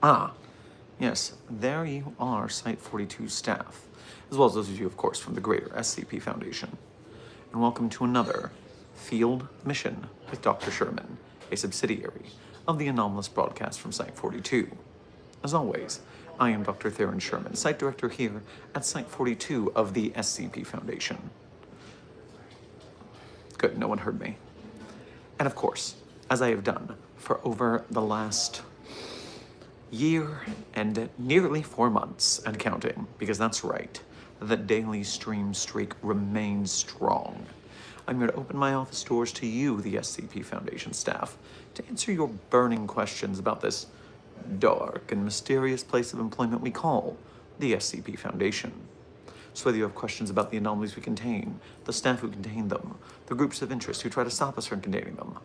Ah, yes, there you are, Site 42 staff, as well as those of you, of course, from the greater SCP Foundation. And welcome to another Field Mission with Dr. Sherman, a subsidiary of the anomalous broadcast from Site 42. As always, I am Dr. Theron Sherman, Site Director here at Site 42 of the SCP Foundation. Good, no one heard me. And of course, as I have done for over the last year and nearly 4 months and counting, because that's right, the daily stream streak remains strong. I'm here to open my office doors to you, the SCP Foundation staff, to answer your burning questions about this dark and mysterious place of employment we call the SCP Foundation. So whether you have questions about the anomalies we contain, the staff who contain them, the groups of interest who try to stop us from containing them,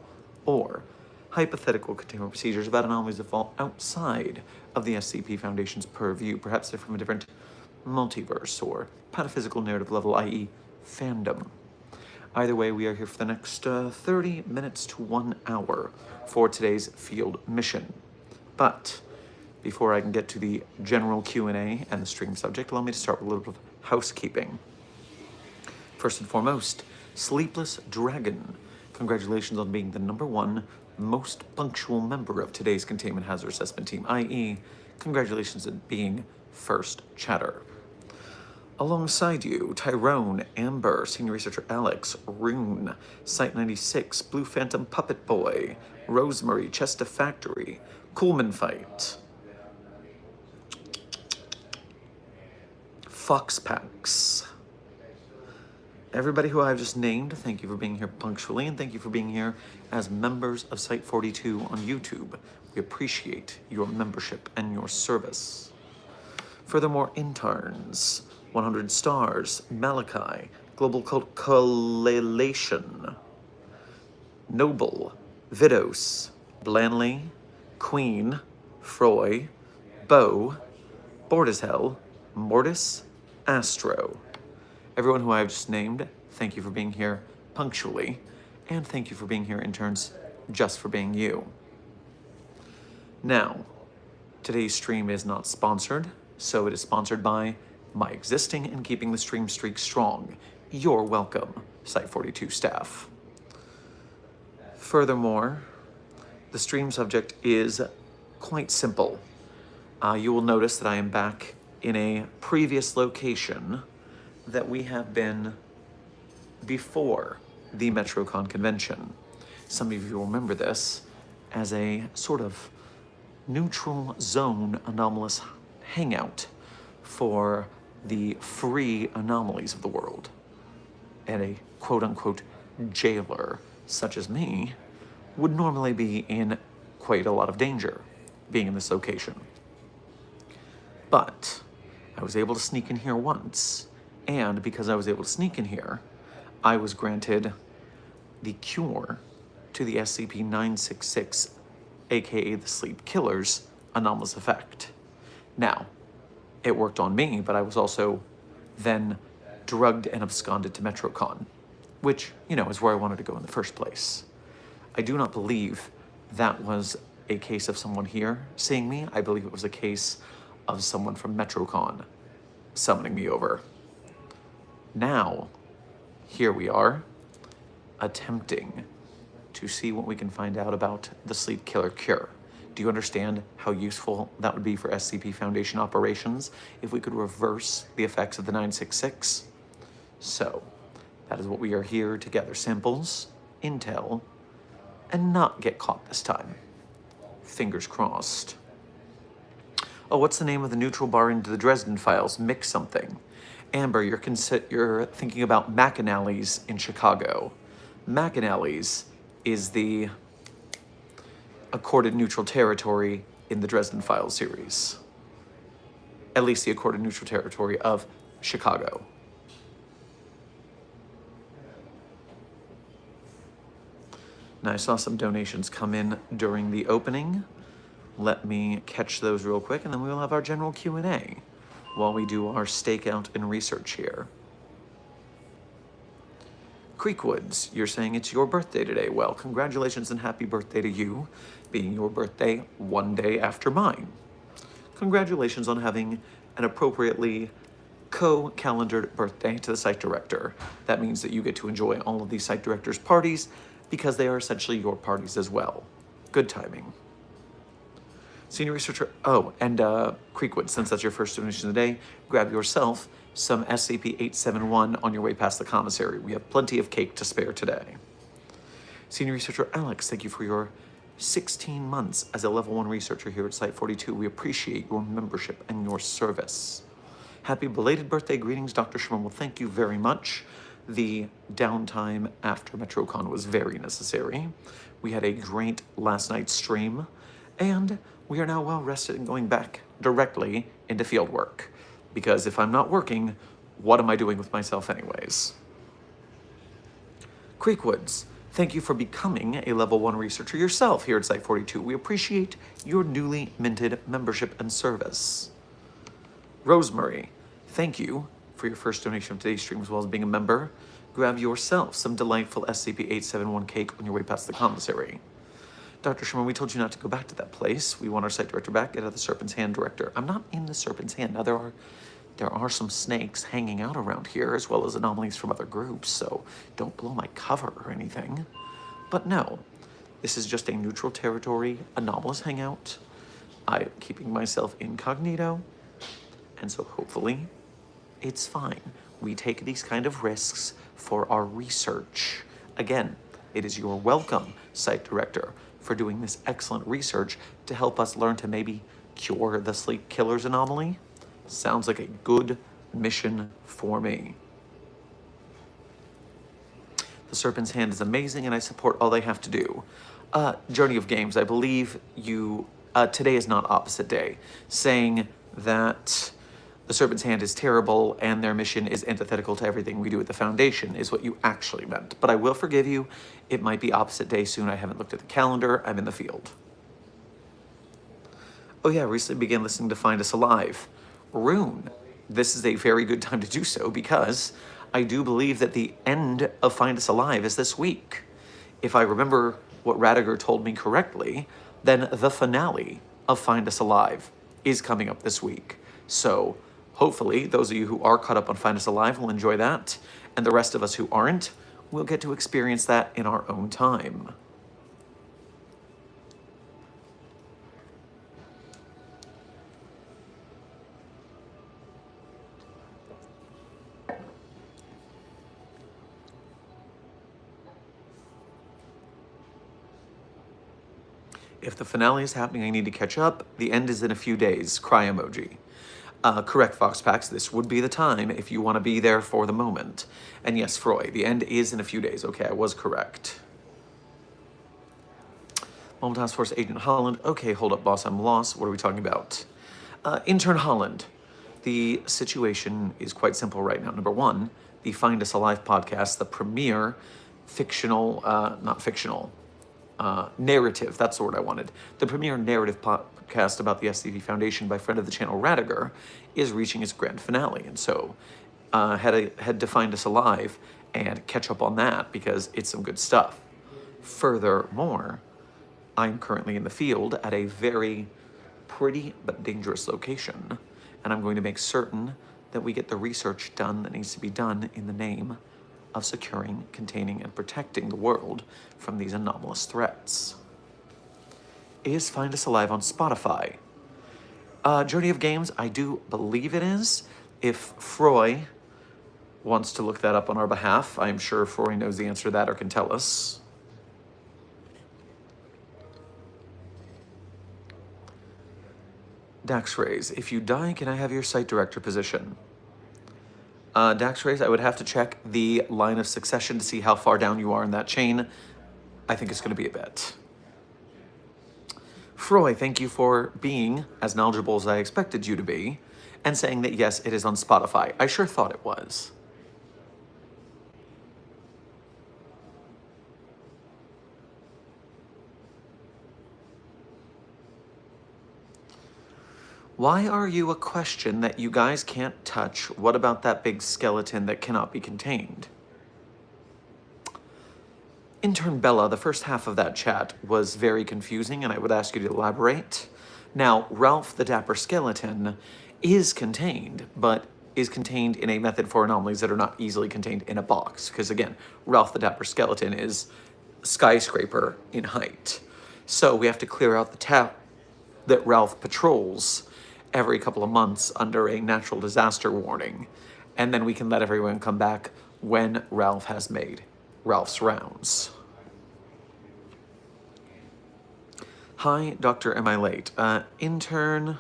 or hypothetical containment procedures about anomalies that fall outside of the SCP Foundation's purview, perhaps they're from a different multiverse or pataphysical narrative level, i.e. fandom. Either way, we are here for the next 30 minutes to 1 hour for today's field mission. But before I can get to the general Q&A and the stream subject, allow me to start with a little bit of housekeeping. First and foremost, Sleepless Dragon, congratulations on being the #1 most punctual member of today's Containment Hazard Assessment Team, i.e. congratulations on being first chatter. Alongside you, Tyrone, Amber, Senior Researcher Alex, Rune, Site 96, Blue Phantom Puppet Boy, Rosemary, Chester Factory, Coolman Fight, Foxpax. Everybody who I've just named, thank you for being here punctually, and thank you for being here as members of Site 42 on YouTube. We appreciate your membership and your service. Furthermore, interns, 100 Stars, Malachi, Global Collation, Noble, Vidos, Blanley, Queen, Froy, Bo, Bored as Hell, Mortis, Astro. Everyone who I have just named, thank you for being here punctually, and thank you for being here, interns, just for being you. Now, today's stream is not sponsored, so it is sponsored by my existing and keeping the stream streak strong. You're welcome, Site 42 staff. Furthermore, the stream subject is quite simple. You will notice that I am back in a previous location that we have been before the MetroCon convention. Some of you will remember this as a sort of neutral zone anomalous hangout for the free anomalies of the world. And a quote-unquote jailer such as me would normally be in quite a lot of danger being in this location. But I was able to sneak in here once, and because I was able to sneak in here, I was granted the cure to the SCP-966, aka the Sleep Killer's anomalous effect. Now, it worked on me, but I was also then drugged and absconded to MetroCon, which, you know, is where I wanted to go in the first place. I do not believe that was a case of someone here seeing me. I believe it was a case of someone from MetroCon summoning me over. Now, here we are, attempting to see what we can find out about the Sleep Killer cure. Do you understand how useful that would be for SCP Foundation operations if we could reverse the effects of the 966? So, that is what we are here to gather samples intel and not get caught this time. Fingers crossed. Oh, what's the name of the neutral bar into the Dresden Files? Mix something. Amber, you're thinking about McAnally's in Chicago. McAnally's is the accorded neutral territory in the Dresden Files series. At least the accorded neutral territory of Chicago. Now, I saw some donations come in during the opening. Let me catch those real quick, and then we will have our general Q&A while we do our stakeout and research here. Creekwoods, you're saying it's your birthday today. Well, congratulations and happy birthday to you, being your birthday one day after mine. Congratulations on having an appropriately co-calendared birthday to the site director. That means that you get to enjoy all of these site directors' parties because they are essentially your parties as well. Good timing. Senior researcher, and Creekwood, since that's your first donation of the day, grab yourself some SCP-871 on your way past the commissary. We have plenty of cake to spare today. Senior researcher Alex, thank you for your 16 months as a level 1 researcher here at Site 42. We appreciate your membership and your service. Happy belated birthday greetings, Dr. Sherman. Well, thank you very much. The downtime after MetroCon was very necessary. We had a great last night's stream, and we are now well rested and going back directly into field work. Because if I'm not working, what am I doing with myself anyways? Creekwoods, thank you for becoming a level 1 researcher yourself here at Site 42. We appreciate your newly minted membership and service. Rosemary, thank you for your first donation of today's stream as well as being a member. Grab yourself some delightful SCP-871 cake on your way past the commissary. Dr. Sherman, we told you not to go back to that place. We want our site director back. Get out of the Serpent's Hand director. I'm not in the Serpent's Hand. Now, there are some snakes hanging out around here, as well as anomalies from other groups, so don't blow my cover or anything. But no, this is just a neutral territory, anomalous hangout. I'm keeping myself incognito, and so hopefully it's fine. We take these kind of risks for our research. Again, it is your welcome, site director, for doing this excellent research to help us learn to maybe cure the sleep killer's anomaly. Sounds like a good mission for me. The Serpent's Hand is amazing, and I support all they have to do. Journey of Games, I believe you, today is not opposite day, saying that the Serpent's Hand is terrible and their mission is antithetical to everything we do at the Foundation is what you actually meant. But I will forgive you. It might be opposite day soon. I haven't looked at the calendar. I'm in the field. Oh yeah, recently began listening to Find Us Alive. Rune, this is a very good time to do so because I do believe that the end of Find Us Alive is this week. If I remember what Radiger told me correctly, then the finale of Find Us Alive is coming up this week. So hopefully those of you who are caught up on Find Us Alive will enjoy that, and the rest of us who aren't will get to experience that in our own time. If the finale is happening, I need to catch up. The end is in a few days. Cry emoji. Correct, Foxpax. This would be the time if you want to be there for the moment. And yes, Froy, the end is in a few days. Okay, I was correct. Mobile Task Force Agent Holland. Okay, hold up, boss. I'm lost. What are we talking about? Intern Holland. The situation is quite simple right now. Number one, the Find Us Alive podcast, the premier fictional, narrative, that's the word I wanted. The premier narrative podcast about the SCP Foundation by friend of the channel Radiger is reaching its grand finale. And so had to Find Us Alive and catch up on that because it's some good stuff. Furthermore, I'm currently in the field at a very pretty but dangerous location, and I'm going to make certain that we get the research done that needs to be done in the name of securing, containing, and protecting the world from these anomalous threats. Is Find Us Alive on Spotify? Journey of Games, I do believe it is. If Froy wants to look that up on our behalf, I'm sure Froy knows the answer to that or can tell us. Dax Rays, if you die, can I have your site director position? Dax Rays, I would have to check the line of succession to see how far down you are in that chain. I think it's going to be a bit. Froy, thank you for being as knowledgeable as I expected you to be, and saying that yes, it is on Spotify. I sure thought it was. Why are you a question that you guys can't touch? What about that big skeleton that cannot be contained? Intern Bella, the first half of that chat was very confusing, and I would ask you to elaborate. Now, Ralph the Dapper Skeleton is contained, but is contained in a method for anomalies that are not easily contained in a box. Because again, Ralph the Dapper Skeleton is skyscraper in height. So we have to clear out the tap that Ralph patrols every couple of months under a natural disaster warning. And then we can let everyone come back when Ralph has made Ralph's rounds. Hi, Doctor, am I late? Intern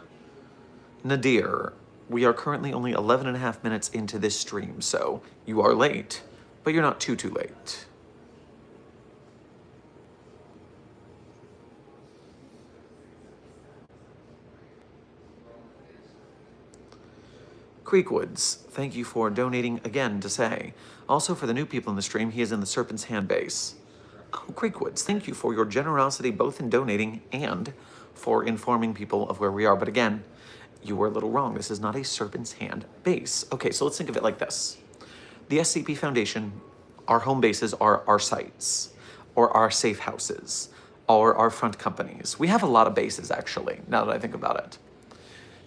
Nadir, we are currently only 11 and a half minutes into this stream, so you are late, but you're not too late. Creekwoods, thank you for donating again to say. Also for the new people in the stream, he is in the Serpent's Hand base. Oh, Creekwoods, thank you for your generosity both in donating and for informing people of where we are. But again, you were a little wrong. This is not a Serpent's Hand base. Okay, so let's think of it like this. The SCP Foundation, our home bases are our sites, or our safe houses, or our front companies. We have a lot of bases, actually, now that I think about it.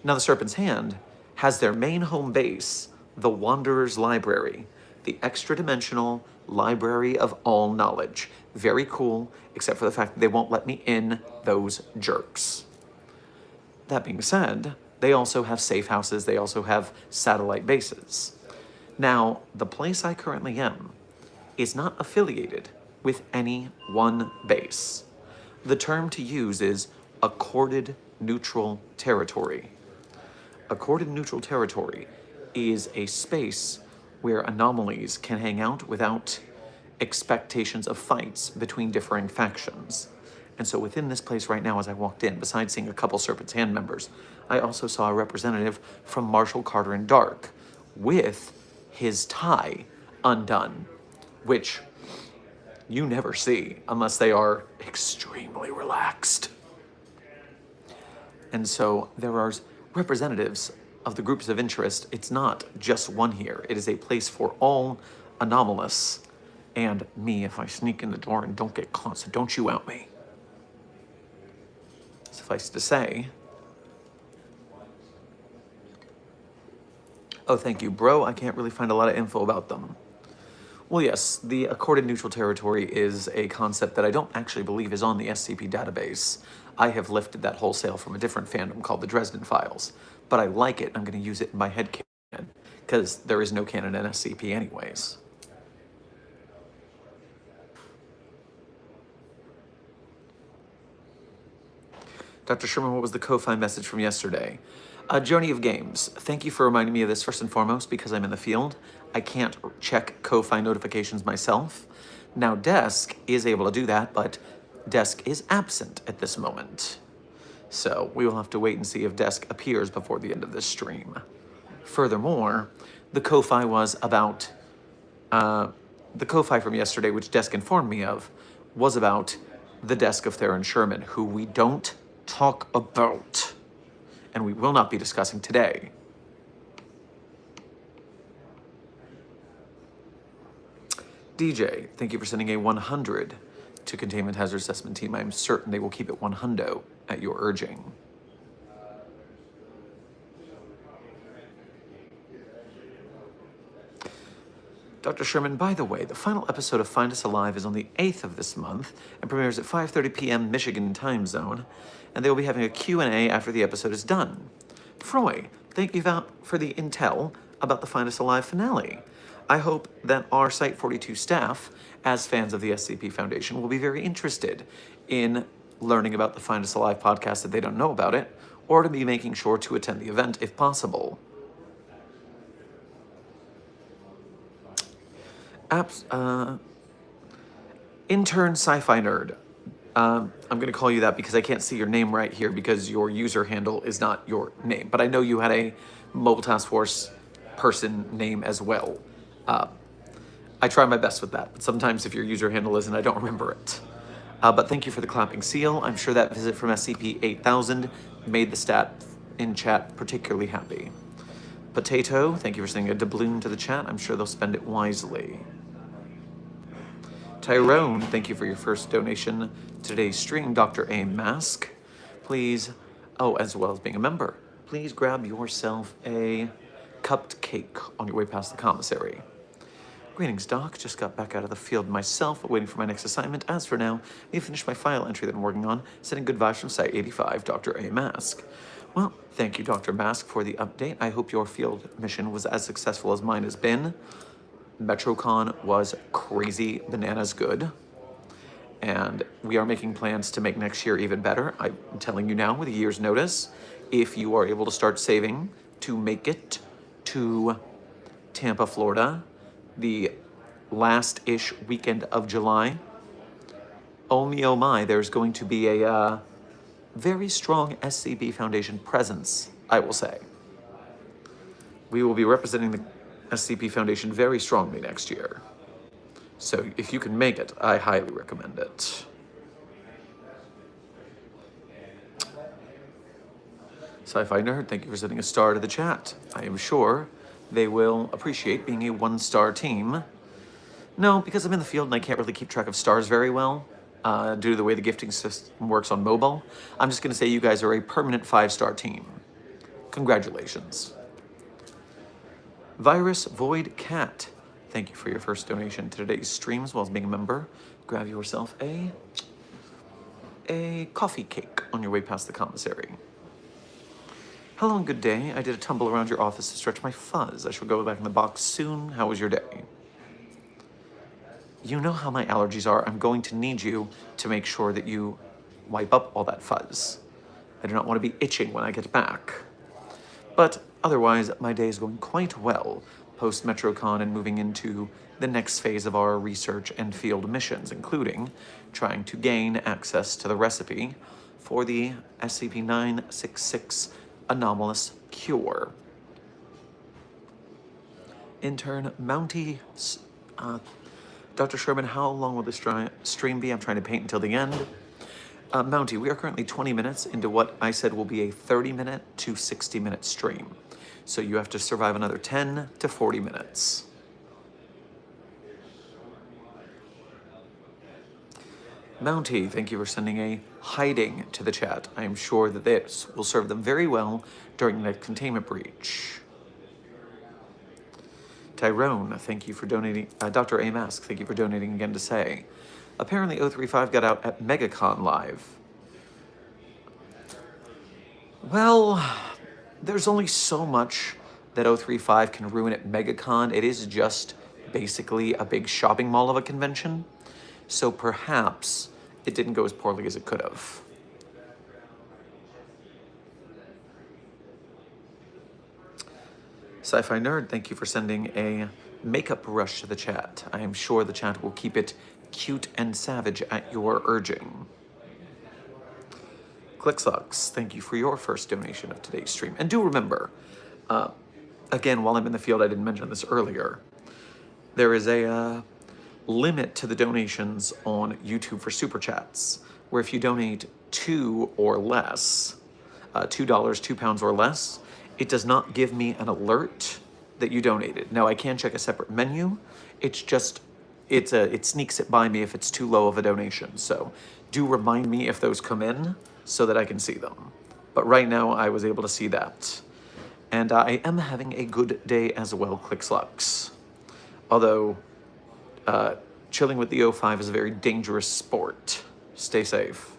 Now, the Serpent's Hand has their main home base, the Wanderer's Library, the extra-dimensional library of all knowledge. Very cool, except for the fact that they won't let me in, those jerks. That being said, they also have safe houses, they also have satellite bases. Now, the place I currently am is not affiliated with any one base. The term to use is accorded neutral territory. Accorded neutral territory is a space where anomalies can hang out without expectations of fights between differing factions. And so within this place right now, as I walked in, besides seeing a couple Serpent's Hand members, I also saw a representative from Marshall Carter and Dark with his tie undone, which you never see unless they are extremely relaxed. And so there are representatives of the groups of interest. It's not just one here. It is a place for all anomalous. And me, if I sneak in the door and don't get caught, so don't you out me. Suffice to say. Oh, thank you, bro. I can't really find a lot of info about them. Well, yes, the accorded neutral territory is a concept that I don't actually believe is on the SCP database. I have lifted that wholesale from a different fandom called the Dresden Files, but I like it. I'm going to use it in my headcanon, because there is no canon in SCP anyways. Dr. Sherman, what was the Ko-Fi message from yesterday? Journey of Games, thank you for reminding me of this first and foremost because I'm in the field. I can't check Ko-Fi notifications myself. Now, Desk is able to do that, but Desk is absent at this moment. So we will have to wait and see if Desk appears before the end of this stream. Furthermore, the Ko-Fi was about, the Ko-Fi from yesterday, which Desk informed me of, was about the desk of Theron Sherman, who we don't talk about, and we will not be discussing today. DJ, thank you for sending a 100 to Containment Hazard Assessment Team. I am certain they will keep it 100 at your urging. Dr. Sherman, by the way, the final episode of Find Us Alive is on the 8th of this month and premieres at 5:30 p.m. Michigan time zone, and they will be having a Q&A after the episode is done. Froy, thank you for the intel about the Find Us Alive finale. I hope that our Site 42 staff, as fans of the SCP Foundation, will be very interested in learning about the Find Us Alive podcast if they don't know about it, or to be making sure to attend the event if possible. Intern Sci-Fi Nerd. I'm going to call you that because I can't see your name right here because your user handle is not your name. But I know you had a Mobile Task Force person name as well. I try my best with that, but sometimes if your user handle isn't, I don't remember it. But thank you for the clapping seal. I'm sure that visit from SCP-8000 made the stat in chat particularly happy. Potato, thank you for sending a doubloon to the chat. I'm sure they'll spend it wisely. Tyrone, thank you for your first donation to today's stream. Dr. A Mask, please, as well as being a member, please grab yourself a cupped cake on your way past the commissary. Greetings, Doc. Just got back out of the field myself, waiting for my next assignment. As for now, I need to finish my file entry that I'm working on. Sending good vibes from Site 85, Dr. A Mask. Well, thank you, Dr. Mask, for the update. I hope your field mission was as successful as mine has been. MetroCon was crazy bananas good, and we are making plans to make next year even better. I'm telling you now with a year's notice, if you are able to start saving to make it to Tampa, Florida, the last-ish weekend of July, oh me, oh my, there's going to be a very strong SCP Foundation presence, I will say. We will be representing the SCP Foundation very strongly next year. So if you can make it, I highly recommend it. Sci-Fi Nerd, thank you for sending a star to the chat. I am sure they will appreciate being a one-star team. No, because I'm in the field and I can't really keep track of stars very well, due to the way the gifting system works on mobile. I'm just going to say you guys are a permanent 5-star team. Congratulations. Virus Void Cat, thank you for your first donation to today's stream as well as being a member. Grab yourself a coffee cake on your way past the commissary. Hello and good day. I did a tumble around your office to stretch my fuzz. I shall go back in the box soon. How was your day? You know how my allergies are. I'm going to need you to make sure that you wipe up all that fuzz. I do not want to be itching when I get back. But otherwise, my day is going quite well post-MetroCon and moving into the next phase of our research and field missions, including trying to gain access to the recipe for the SCP-966 anomalous cure. Intern Mountie, Dr. Sherman, how long will this stream be? I'm trying to paint until the end. Mountie, we are currently 20 minutes into what I said will be a 30-minute to 60-minute stream. So you have to survive another 10 to 40 minutes. Mountie, thank you for sending a hiding to the chat. I am sure that this will serve them very well during the next containment breach. Tyrone, thank you for donating. Dr. A Mask, thank you for donating again to say. Apparently 035 got out at MegaCon Live. Well, there's only so much that 035 can ruin at MegaCon. It is just basically a big shopping mall of a convention. So perhaps it didn't go as poorly as it could have. Sci-Fi Nerd, thank you for sending a makeup brush to the chat. I am sure the chat will keep it cute and savage at your urging. Clicksucks, thank you for your first donation of today's stream. And do remember, again, while I'm in the field, I didn't mention this earlier, there is a limit to the donations on YouTube for Super Chats, where if you donate $2 or less, $2, £2 or less, it does not give me an alert that you donated. Now, I can check a separate menu. It's just, it sneaks it by me if it's too low of a donation. So do remind me if those come in so that I can see them. But right now, I was able to see that. And I am having a good day as well, Clickslux. Although, chilling with the O5 is a very dangerous sport. Stay safe.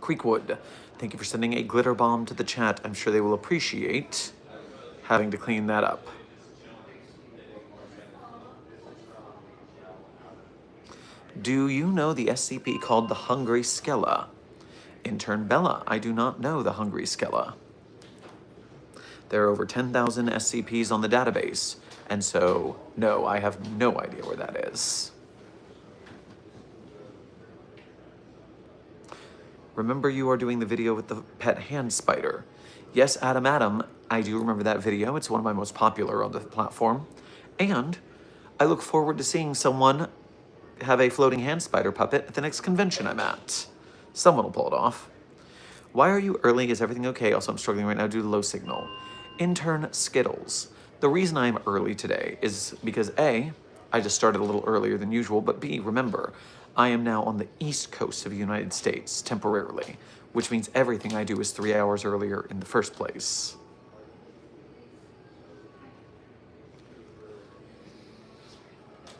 Creekwood, thank you for sending a glitter bomb to the chat. I'm sure they will appreciate having to clean that up. Do you know the SCP called the Hungry Skella? Intern Bella, I do not know the Hungry Skella. There are over 10,000 SCPs on the database, and so, no, I have no idea where that is. Remember you are doing the video with the pet hand spider. Yes, Adam, I do remember that video. It's one of my most popular on the platform. And I look forward to seeing someone have a floating hand spider puppet at the next convention I'm at. Someone will pull it off. Why are you early? Is everything okay? Also, I'm struggling right now due to low signal. Intern Skittles. The reason I'm early today is because A, I just started a little earlier than usual, but B, remember, I am now on the East Coast of the United States temporarily, which means everything I do is 3 hours earlier in the first place.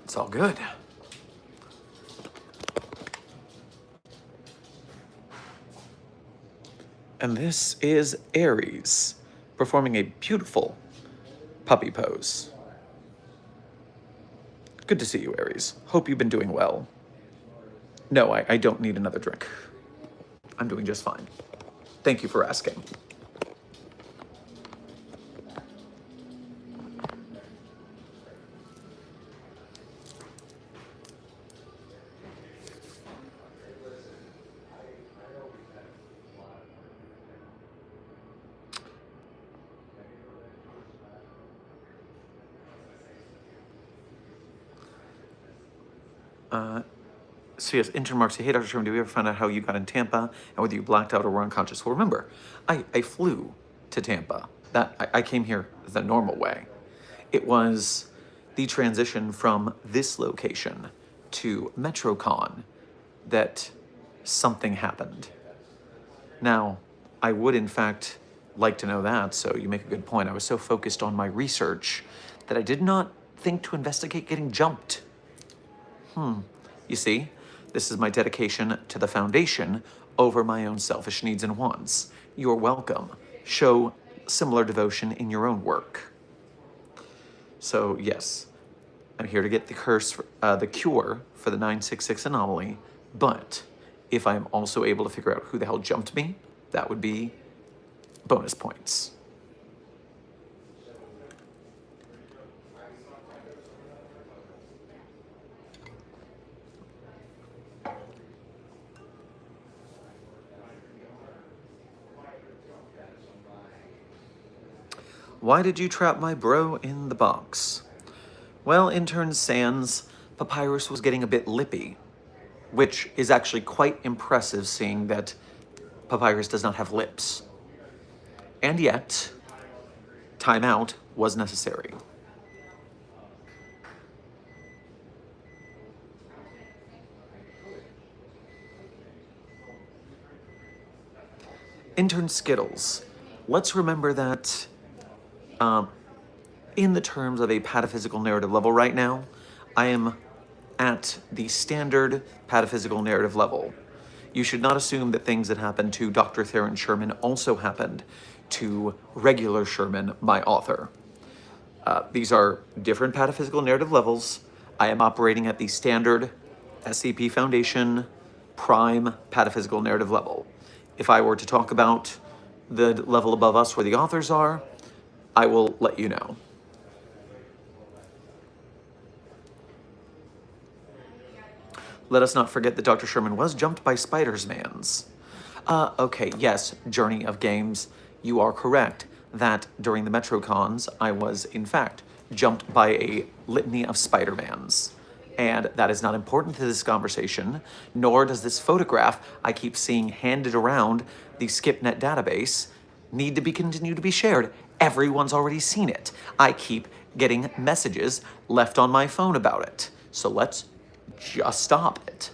It's all good. And this is Aries, performing a beautiful puppy pose. Good to see you, Aries. Hope you've been doing well. No, I don't need another drink. I'm doing just fine. Thank you for asking. So yes, intern Mark say, hey, Dr. Sherman, did we ever find out how you got in Tampa and whether you blacked out or were unconscious? Well, remember, I flew to Tampa. I came here the normal way. It was the transition from this location to MetroCon that something happened. Now, I would in fact like to know that, so you make a good point. I was so focused on my research that I did not think to investigate getting jumped. You see, this is my dedication to the Foundation over my own selfish needs and wants. You're welcome. Show similar devotion in your own work. So yes, I'm here to get the cure for the 966 anomaly, but if I'm also able to figure out who the hell jumped me, that would be bonus points. Why did you trap my bro in the box? Well, intern Sans, Papyrus was getting a bit lippy, which is actually quite impressive seeing that Papyrus does not have lips. And yet, timeout was necessary. Intern Skittles, let's remember that in the terms of a pataphysical narrative level right now, I am at the standard pataphysical narrative level. You should not assume that things that happened to Dr. Theron Sherman also happened to regular Sherman, my author. These are different pataphysical narrative levels. I am operating at the standard SCP Foundation prime pataphysical narrative level. If I were to talk about the level above us where the authors are, I will let you know. Let us not forget that Dr. Sherman was jumped by Spider-Mans. Okay, yes, Journey of Games, you are correct that during the MetroCons, I was, in fact, jumped by a litany of Spider-Mans. And that is not important to this conversation, nor does this photograph I keep seeing handed around the SkipNet database need to be continued to be shared. Everyone's already seen it. I keep getting messages left on my phone about it. So let's just stop it.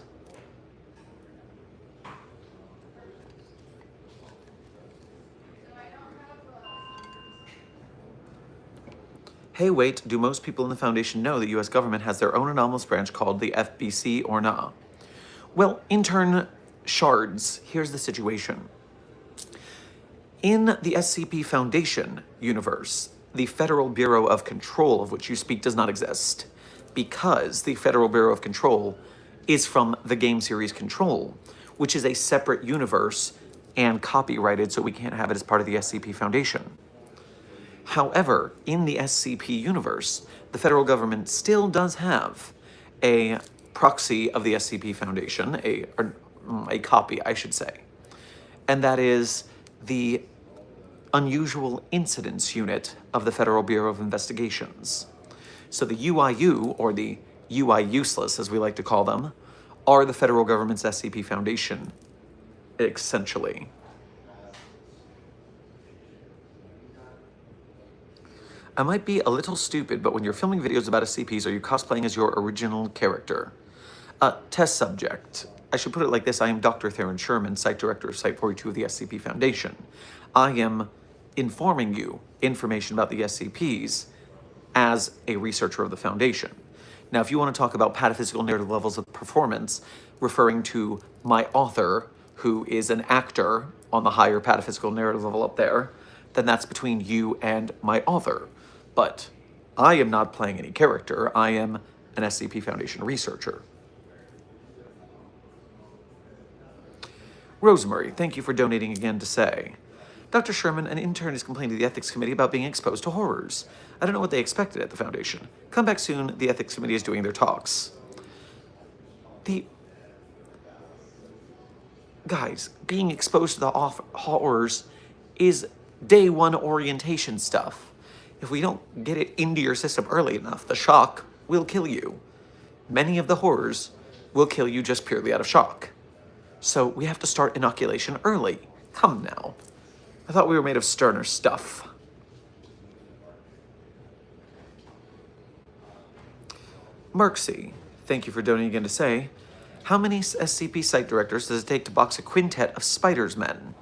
Hey, wait, do most people in the Foundation know the US government has their own anomalous branch called the FBC or nah? Well, intern Shards, here's the situation. In the SCP Foundation universe, the Federal Bureau of Control of which you speak does not exist, because the Federal Bureau of Control is from the game series Control, which is a separate universe and copyrighted, so we can't have it as part of the SCP Foundation. However, in the SCP universe, the federal government still does have a proxy of the SCP Foundation, a copy, I should say. And that is the Unusual Incidents Unit of the Federal Bureau of Investigations. So the UIU, or the UI Useless, as we like to call them, are the federal government's SCP Foundation, essentially. I might be a little stupid, but when you're filming videos about SCPs, are you cosplaying as your original character? Test subject. I should put it like this. I am Dr. Theron Sherman, Site Director of Site 42 of the SCP Foundation. I am informing you information about the SCPs as a researcher of the Foundation. Now, if you want to talk about pataphysical narrative levels of performance, referring to my author, who is an actor on the higher pataphysical narrative level up there, then that's between you and my author. But I am not playing any character. I am an SCP Foundation researcher. Rosemary, thank you for donating again to say, Dr. Sherman, an intern is complaining to the Ethics Committee about being exposed to horrors. I don't know what they expected at the Foundation. Come back soon, the Ethics Committee is doing their talks. Guys, being exposed to the horrors is day one orientation stuff. If we don't get it into your system early enough, the shock will kill you. Many of the horrors will kill you just purely out of shock. So we have to start inoculation early. Come now. I thought we were made of sterner stuff. Merksy, thank you for donating again to say, how many SCP site directors does it take to box a quintet of Spiders Men?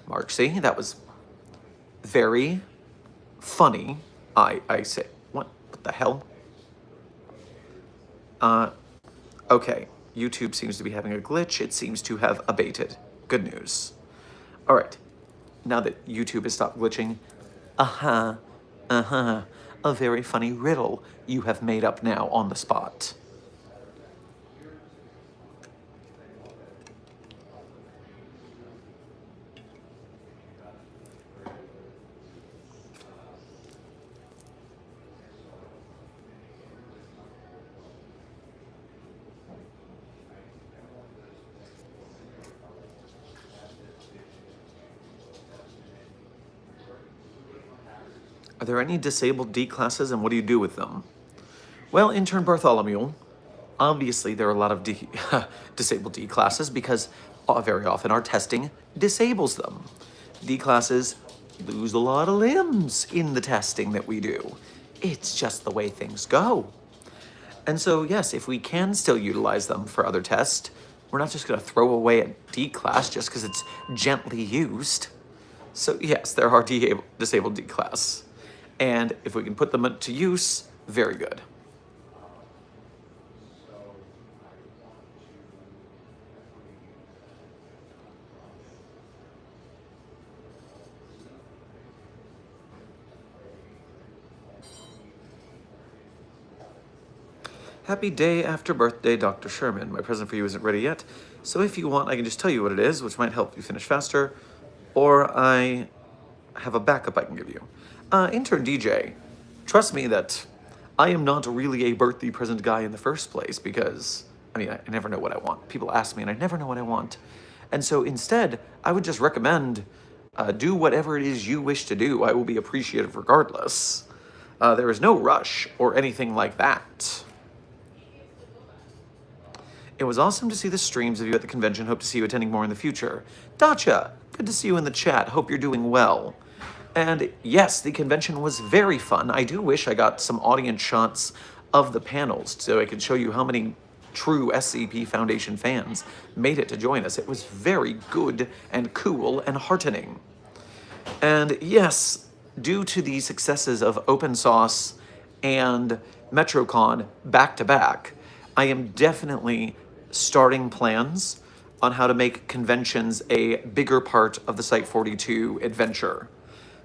Merksy, that was very funny. I say, what the hell? Okay, YouTube seems to be having a glitch. It seems to have abated. Good news. All right, now that YouTube has stopped glitching, a very funny riddle you have made up now on the spot. Are there any disabled D classes, and what do you do with them? Well, intern Bartholomew, obviously there are a lot of disabled D classes because very often our testing disables them. D classes lose a lot of limbs in the testing that we do. It's just the way things go. And so, yes, if we can still utilize them for other tests, we're not just going to throw away a D class just because it's gently used. So, yes, there are disabled D class. And if we can put them to use, very good. Happy day after birthday, Dr. Sherman. My present for you isn't ready yet, so if you want, I can just tell you what it is, which might help you finish faster, or I have a backup I can give you. Intern DJ, trust me that I am not really a birthday present guy in the first place because, I mean, I never know what I want. People ask me and I never know what I want. And so instead, I would just recommend do whatever it is you wish to do. I will be appreciative regardless. There is no rush or anything like that. It was awesome to see the streams of you at the convention. Hope to see you attending more in the future. Dacha, good to see you in the chat. Hope you're doing well. And yes, the convention was very fun. I do wish I got some audience shots of the panels so I could show you how many true SCP Foundation fans made it to join us. It was very good and cool and heartening. And yes, due to the successes of Open Sauce and MetroCon back to back, I am definitely starting plans on how to make conventions a bigger part of the Site 42 adventure.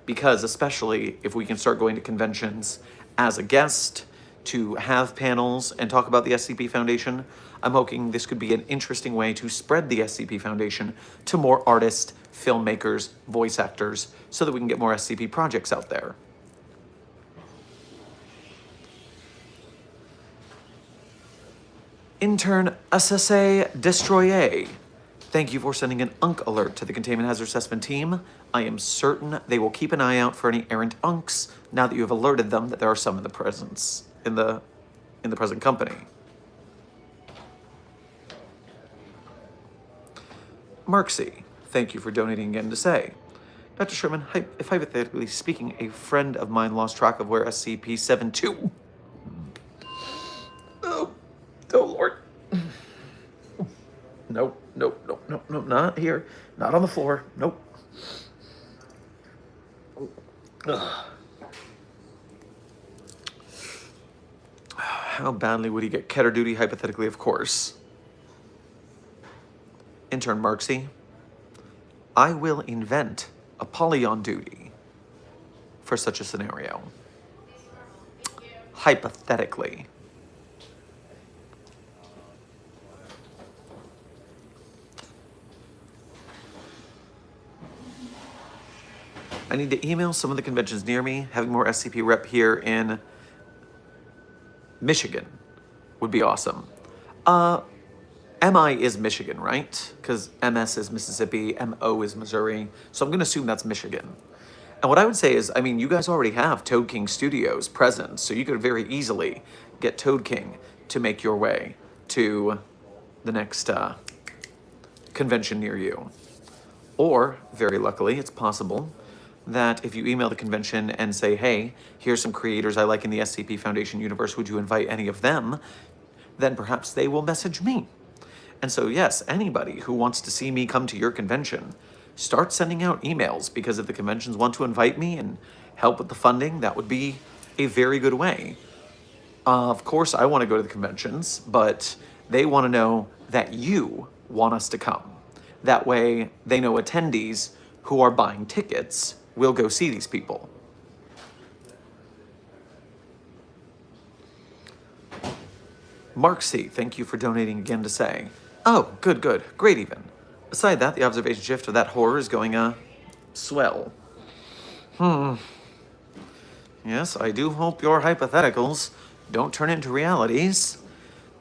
Because especially if we can start going to conventions as a guest, to have panels and talk about the SCP Foundation. I'm hoping this could be an interesting way to spread the SCP Foundation to more artists, filmmakers, voice actors, so that we can get more SCP projects out there. Intern SSA Destroyer, thank you for sending an UNC alert to the Containment Hazard Assessment team. I am certain they will keep an eye out for any errant UNCs now that you have alerted them that there are some in the presence in the present company. Marksy, thank you for donating again to say, Dr. Sherman, if hypothetically speaking, a friend of mine lost track of where SCP-72... Oh, Lord. Nope, not here. Not on the floor, nope. Ugh. How badly would he get Keter duty, hypothetically, of course. Intern Marksy, I will invent a polyon duty for such a scenario. Hypothetically. I need to email some of the conventions near me. Having more SCP rep here in Michigan would be awesome. MI is Michigan, right? Because MS is Mississippi, MO is Missouri. So I'm going to assume that's Michigan. And what I would say is, I mean, you guys already have Toad King Studios present, so you could very easily get Toad King to make your way to the next convention near you. Or, very luckily, it's possible that if you email the convention and say, hey, here's some creators I like in the SCP Foundation universe, would you invite any of them? Then perhaps they will message me. And so, yes, anybody who wants to see me come to your convention, start sending out emails, because if the conventions want to invite me and help with the funding, that would be a very good way. Of course, I want to go to the conventions, but they want to know that you want us to come. That way, they know attendees who are buying tickets will go see these people. Marksy, thank you for donating again to say, oh, good, great even. Beside that, the observation shift of that horror is going, swell. Yes, I do hope your hypotheticals don't turn into realities,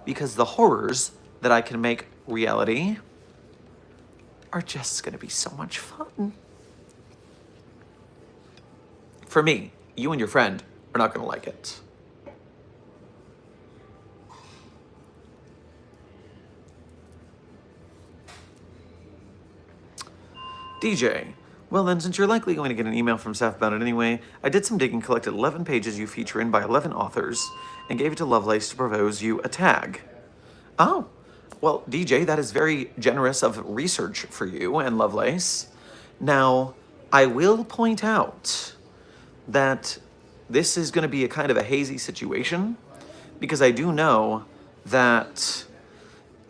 because the horrors that I can make reality are just gonna be so much fun. For me, you and your friend are not gonna like it. DJ, well then, since you're likely going to get an email from Seth about it anyway, I did some digging, collected 11 pages you feature in by 11 authors, and gave it to Lovelace to propose you a tag. Oh, well, DJ, that is very generous of research for you and Lovelace. Now, I will point out that this is going to be a kind of a hazy situation, because I do know that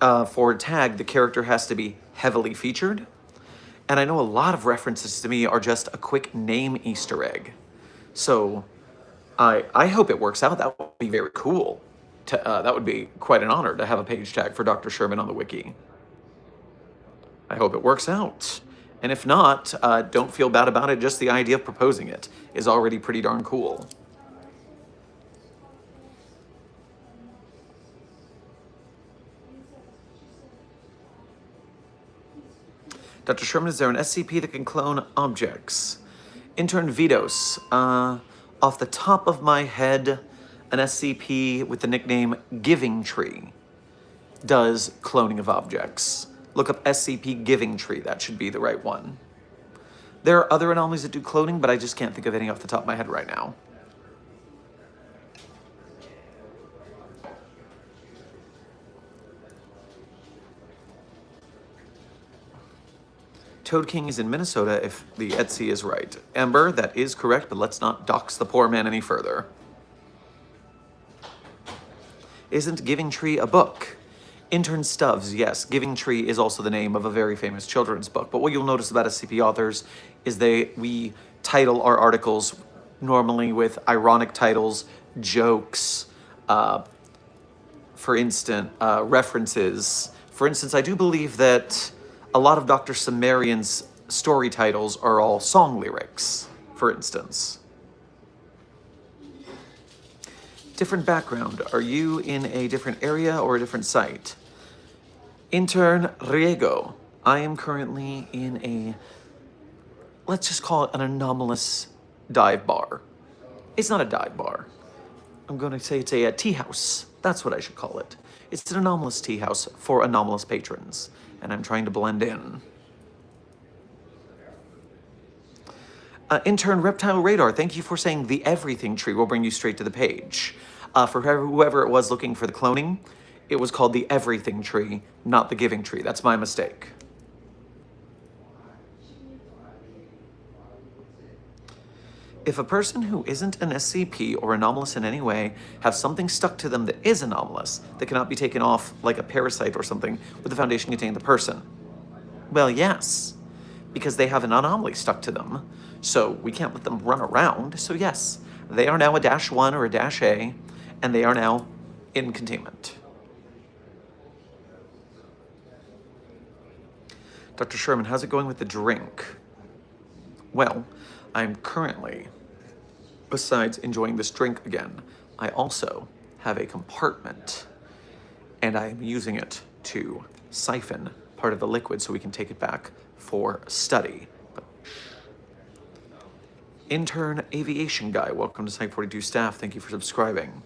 for a tag, the character has to be heavily featured. And I know a lot of references to me are just a quick name Easter egg. So I hope it works out. That would be very cool. That would be quite an honor to have a page tag for Dr. Sherman on the wiki. I hope it works out. And if not, don't feel bad about it. Just the idea of proposing it is already pretty darn cool. Dr. Sherman, is there an SCP that can clone objects? Intern Vitos, off the top of my head, an SCP with the nickname Giving Tree does cloning of objects. Look up SCP Giving Tree, that should be the right one. There are other anomalies that do cloning, but I just can't think of any off the top of my head right now. Toad King is in Minnesota if the Etsy is right. Amber, that is correct, but let's not dox the poor man any further. Isn't Giving Tree a book? Intern Stubbs, yes, Giving Tree is also the name of a very famous children's book. But what you'll notice about SCP authors is we title our articles normally with ironic titles, jokes, for instance, references. For instance, I do believe that a lot of Dr. Sumerian's story titles are all song lyrics, for instance. Different background. Are you in a different area or a different site? Intern Riego. I am currently in a, let's just call it an anomalous dive bar. It's not a dive bar. I'm going to say it's a tea house. That's what I should call it. It's an anomalous tea house for anomalous patrons, and I'm trying to blend in. Intern Reptile Radar, thank you for saying the everything tree will bring you straight to the page. For whoever it was looking for the cloning, it was called the everything tree, not the giving tree. That's my mistake. If a person who isn't an SCP or anomalous in any way have something stuck to them that is anomalous, that cannot be taken off like a parasite or something, would the Foundation contain the person? Well, yes, because they have an anomaly stuck to them, so we can't let them run around. So yes, they are now a -1 or a -A, and they are now in containment. Dr. Sherman, how's it going with the drink? Well, I'm currently, besides enjoying this drink again, I also have a compartment, and I'm using it to siphon part of the liquid so we can take it back for study. Intern Aviation Guy, welcome to Site 42 staff. Thank you for subscribing.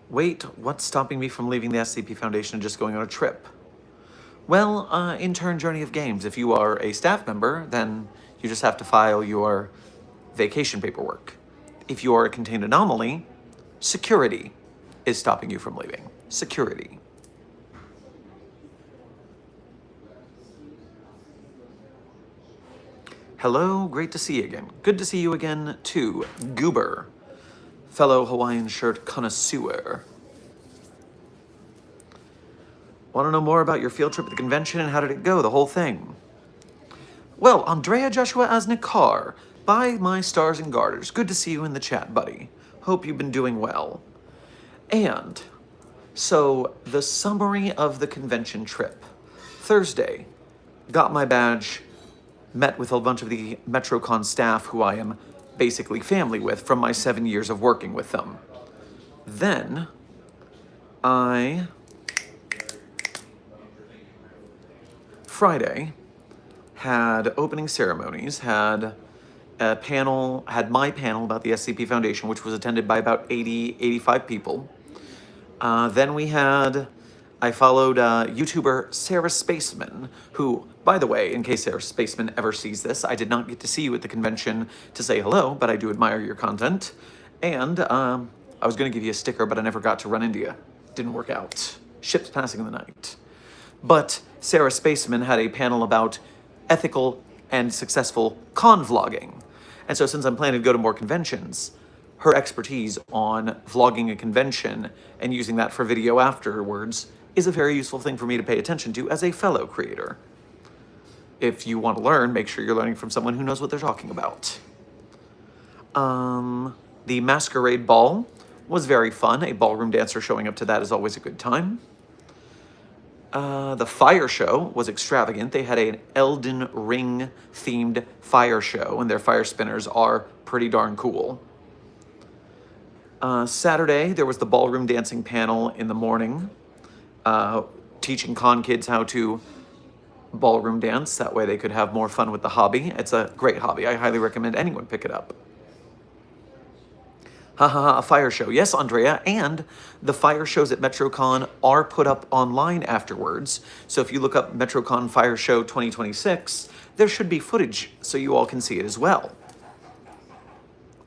Wait, what's stopping me from leaving the SCP Foundation and just going on a trip? Well, intern Journey of Games, if you are a staff member, then you just have to file your vacation paperwork. If you are a contained anomaly, security is stopping you from leaving. Security. Hello, great to see you again. Good to see you again, too. Goober, fellow Hawaiian shirt connoisseur. Want to know more about your field trip at the convention and how did it go, the whole thing? Well, Andrea Joshua Asnikar, by my stars and garters, good to see you in the chat, buddy. Hope you've been doing well. And so the summary of the convention trip. Thursday, got my badge, met with a bunch of the MetroCon staff who I am basically family with from my 7 years of working with them. Then Friday, had opening ceremonies, had a panel, had my panel about the SCP Foundation, which was attended by about 80, 85 people. Then I followed YouTuber Sarah Spaceman, who, by the way, in case Sarah Spaceman ever sees this, I did not get to see you at the convention to say hello, but I do admire your content. And I was going to give you a sticker, but I never got to run into you. Didn't work out. Ships passing in the night. But Sarah Spaceman had a panel about ethical and successful con vlogging. And so since I'm planning to go to more conventions, her expertise on vlogging a convention and using that for video afterwards is a very useful thing for me to pay attention to as a fellow creator. If you want to learn, make sure you're learning from someone who knows what they're talking about. The Masquerade Ball was very fun. A ballroom dancer showing up to that is always a good time. The fire show was extravagant. They had an Elden Ring themed fire show, and their fire spinners are pretty darn cool. Saturday, there was the ballroom dancing panel in the morning, teaching con kids how to ballroom dance. That way they could have more fun with the hobby. It's a great hobby. I highly recommend anyone pick it up. A fire show. Yes, Andrea, and the fire shows at MetroCon are put up online afterwards. So if you look up MetroCon Fire Show 2026, there should be footage so you all can see it as well.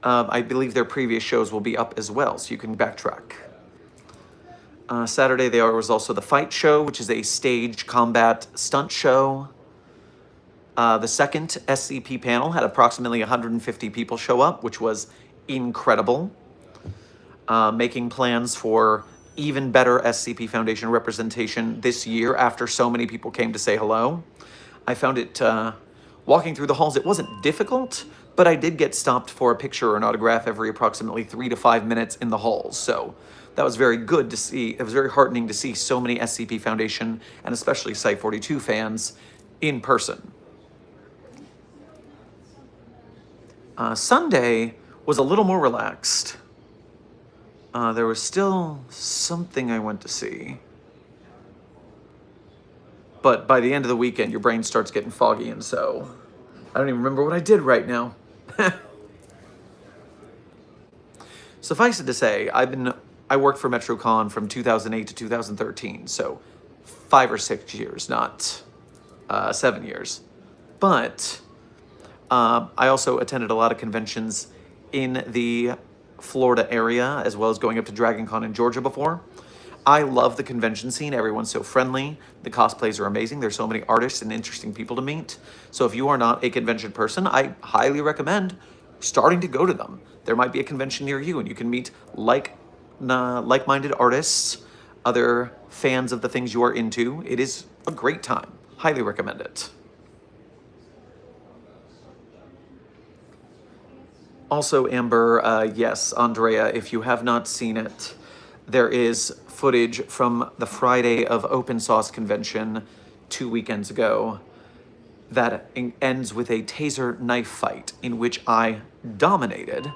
I believe their previous shows will be up as well, so you can backtrack. Saturday, there was also the Fight Show, which is a stage combat stunt show. The second SCP panel had approximately 150 people show up, which was incredible. Making plans for even better SCP Foundation representation this year after so many people came to say hello. I found it, walking through the halls, it wasn't difficult, but I did get stopped for a picture or an autograph every approximately 3 to 5 minutes in the halls. So that was very good to see. It was very heartening to see so many SCP Foundation and especially Site 42 fans in person. Sunday was a little more relaxed. There was still something I went to see. But by the end of the weekend, your brain starts getting foggy, and so I don't even remember what I did right now. Suffice it to say, I worked for MetroCon from 2008 to 2013, so 5 or 6 years, not 7 years. But I also attended a lot of conventions in the Florida area, as well as going up to Dragon Con in Georgia before. I love the convention scene. Everyone's so friendly. The cosplays are amazing. There's so many artists and interesting people to meet. So if you are not a convention person, I highly recommend starting to go to them. There might be a convention near you and you can meet like-minded artists, other fans of the things you are into. It is a great time. Highly recommend it. Also, Amber, yes, Andrea, if you have not seen it, there is footage from the Friday of Open Sauce convention 2 weekends ago that ends with a taser knife fight in which I dominated.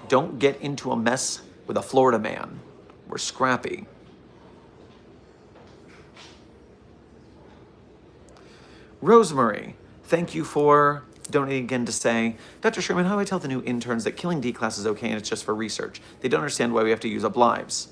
Don't get into a mess with a Florida man. We're scrappy. Rosemary, thank you for donating again to say, Dr. Sherman, how do I tell the new interns that killing D-class is okay and it's just for research? They don't understand why we have to use up lives.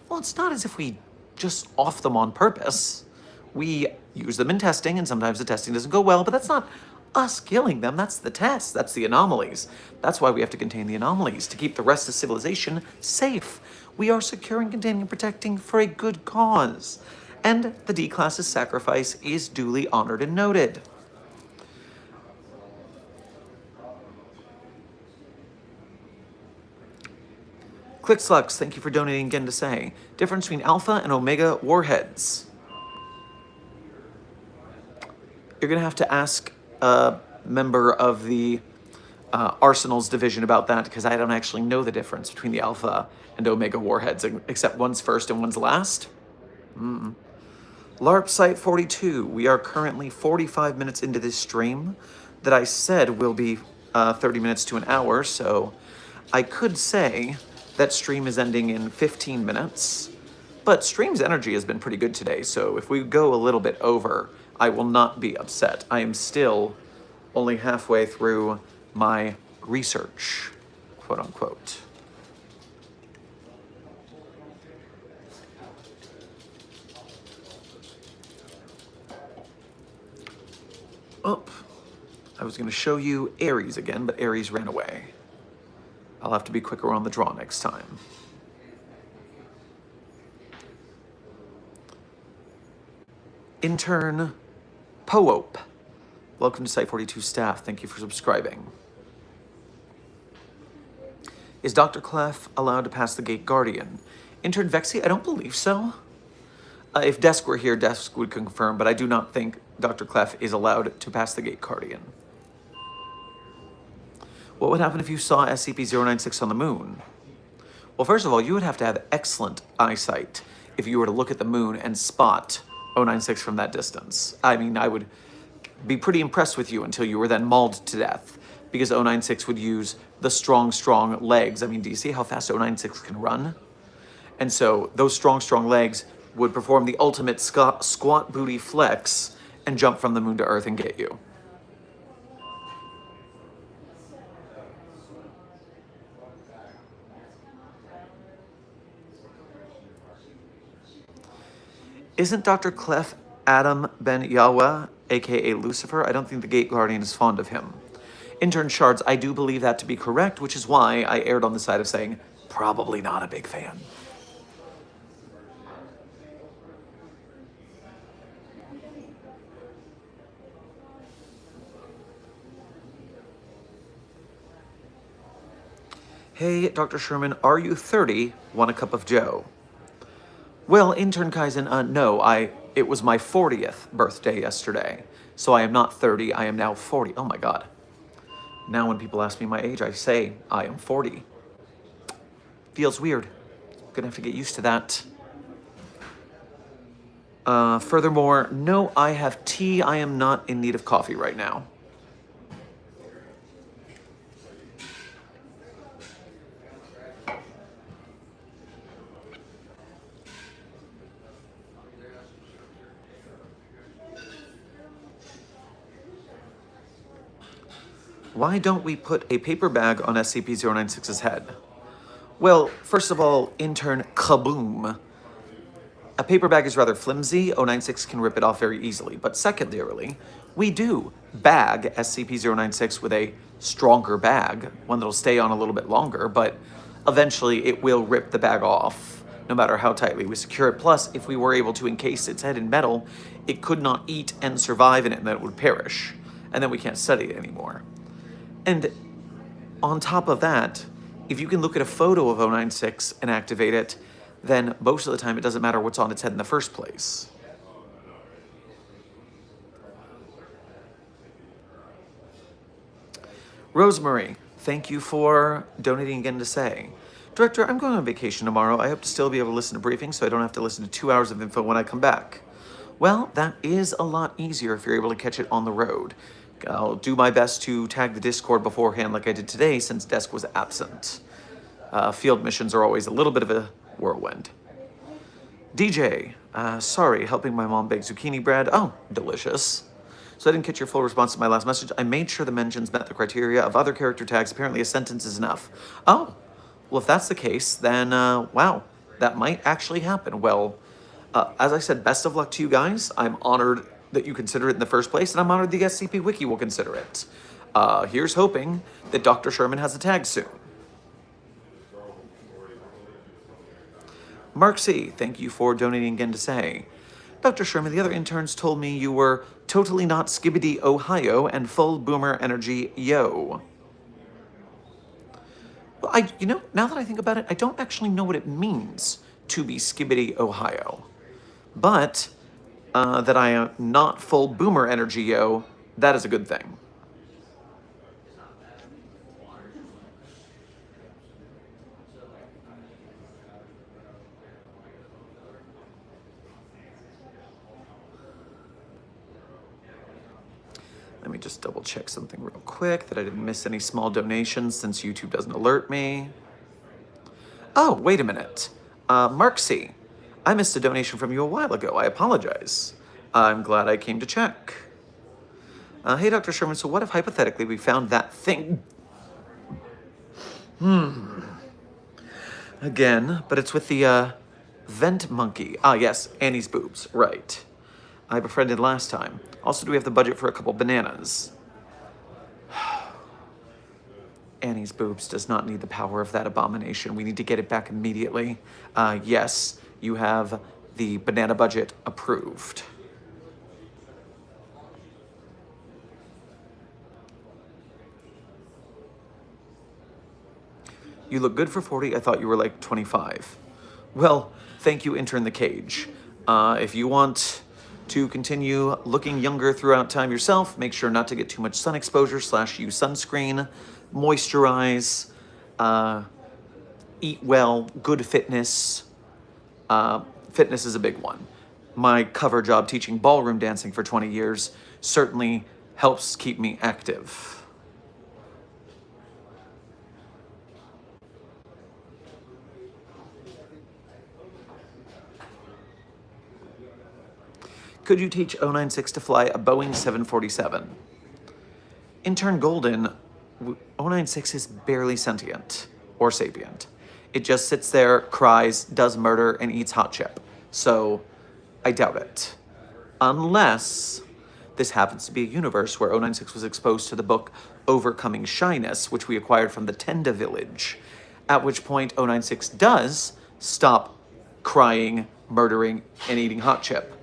Well, it's not as if we just off them on purpose. We use them in testing, and sometimes the testing doesn't go well, but that's not us killing them. That's the test. That's the anomalies. That's why we have to contain the anomalies, to keep the rest of civilization safe. We are securing, containing, and protecting for a good cause. And the D-class's sacrifice is duly honored and noted. ClickSlux, thank you for donating again to say, difference between Alpha and Omega warheads. You're gonna have to ask a member of the Arsenals division about that, because I don't actually know the difference between the Alpha and Omega warheads, except one's first and one's last. LARP Site 42, we are currently 45 minutes into this stream that I said will be 30 minutes to an hour, so I could say that stream is ending in 15 minutes, but stream's energy has been pretty good today, so if we go a little bit over, I will not be upset. I am still only halfway through my research, quote unquote. Oh, I was gonna show you Ares again, but Ares ran away. I'll have to be quicker on the draw next time. Intern Poop, welcome to Site 42 staff. Thank you for subscribing. Is Dr. Clef allowed to pass the gate guardian? Intern Vexy, I don't believe so. If Desk were here, Desk would confirm, but I do not think Dr. Clef is allowed to pass the gate guardian. What would happen if you saw SCP-096 on the moon? Well, first of all, you would have to have excellent eyesight if you were to look at the moon and spot 096 from that distance. I mean, I would be pretty impressed with you until you were then mauled to death, because 096 would use the strong legs. I mean, do you see how fast 096 can run? And so those strong legs would perform the ultimate squat booty flex and jump from the moon to Earth and get you. Isn't Dr. Clef Adam Ben Yahweh, aka Lucifer? I don't think the Gate Guardian is fond of him. Intern Shards, I do believe that to be correct, which is why I erred on the side of saying, probably not a big fan. Hey, Dr. Sherman, are you 30? Want a cup of joe? Well, intern Kaizen, no, it was my 40th birthday yesterday. So I am not 30, I am now 40. Oh my God. Now when people ask me my age, I say I am 40. Feels weird. Gonna have to get used to that. Furthermore, no, I have tea. I am not in need of coffee right now. Why don't we put a paper bag on SCP-096's head? Well, first of all, intern kaboom. A paper bag is rather flimsy. 096 can rip it off very easily. But secondarily, we do bag SCP-096 with a stronger bag, one that'll stay on a little bit longer, but eventually it will rip the bag off, no matter how tightly we secure it. Plus, if we were able to encase its head in metal, it could not eat and survive in it, and then it would perish. And then we can't study it anymore. And on top of that, if you can look at a photo of 096 and activate it, then most of the time it doesn't matter what's on its head in the first place. Rosemary, thank you for donating again to say, Director, I'm going on vacation tomorrow. I hope to still be able to listen to briefings so I don't have to listen to 2 hours of info when I come back. Well, that is a lot easier if you're able to catch it on the road. I'll do my best to tag the Discord beforehand like I did today since Desk was absent. Field missions are always a little bit of a whirlwind. DJ, sorry, helping my mom bake zucchini bread. Oh, delicious. So I didn't get your full response to my last message. I made sure the mentions met the criteria of other character tags. Apparently a sentence is enough. Oh, well, if that's the case, then, wow, that might actually happen. Well, as I said, best of luck to you guys. I'm honored that you consider it in the first place, and I'm honored the SCP Wiki will consider it. Here's hoping that Dr. Sherman has a tag soon. Mark C., thank you for donating again to say, Dr. Sherman, the other interns told me you were totally not Skibbity Ohio and full boomer energy yo. Well, you know, now that I think about it, I don't actually know what it means to be Skibbity Ohio. But that I am not full boomer energy yo, that is a good thing. Let me just double check something real quick, that I didn't miss any small donations since YouTube doesn't alert me. Oh, wait a minute. Mark C., I missed a donation from you a while ago. I apologize. I'm glad I came to check. Hey, Dr. Sherman, so what if hypothetically we found that thing? Again, but it's with the vent monkey. Ah, yes, Annie's boobs, right. I befriended last time. Also, do we have the budget for a couple bananas? Annie's boobs does not need the power of that abomination. We need to get it back immediately. Yes, you have the banana budget approved. You look good for 40. I thought you were like 25. Well, thank you, intern the cage. If you want to continue looking younger throughout time yourself, make sure not to get too much sun exposure / use sunscreen, moisturize, eat well, good fitness. Fitness is a big one. My cover job teaching ballroom dancing for 20 years certainly helps keep me active. Could you teach 096 to fly a Boeing 747? Intern Golden, 096 is barely sentient or sapient. It just sits there, cries, does murder, and eats hot chip. So, I doubt it. Unless this happens to be a universe where 096 was exposed to the book Overcoming Shyness, which we acquired from the Tenda village, at which point 096 does stop crying, murdering, and eating hot chip,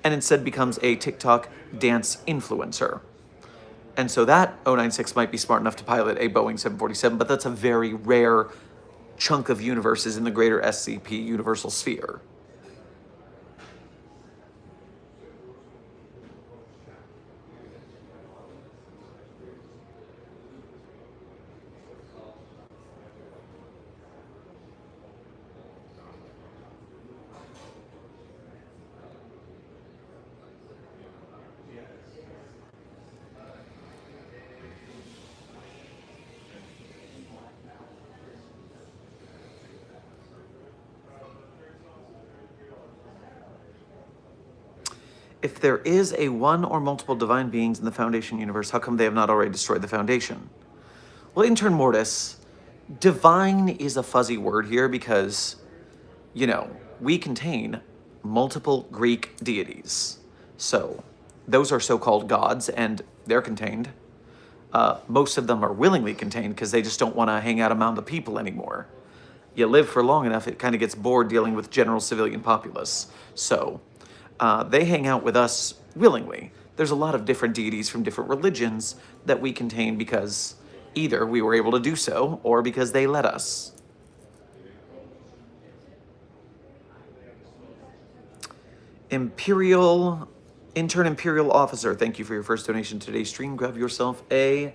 and instead becomes a TikTok dance influencer. And so that 096 might be smart enough to pilot a Boeing 747, but that's a very rare chunk of universes in the greater SCP universal sphere. If there is a one or multiple divine beings in the Foundation universe, how come they have not already destroyed the Foundation? Well, Intern Mortis, divine is a fuzzy word here because, you know, we contain multiple Greek deities. So those are so-called gods and they're contained. Most of them are willingly contained because they just don't want to hang out among the people anymore. You live for long enough, it kind of gets bored dealing with general civilian populace. So they hang out with us willingly. There's a lot of different deities from different religions that we contain because either we were able to do so or because they let us. Intern Imperial Officer, thank you for your first donation to today's stream. Grab yourself a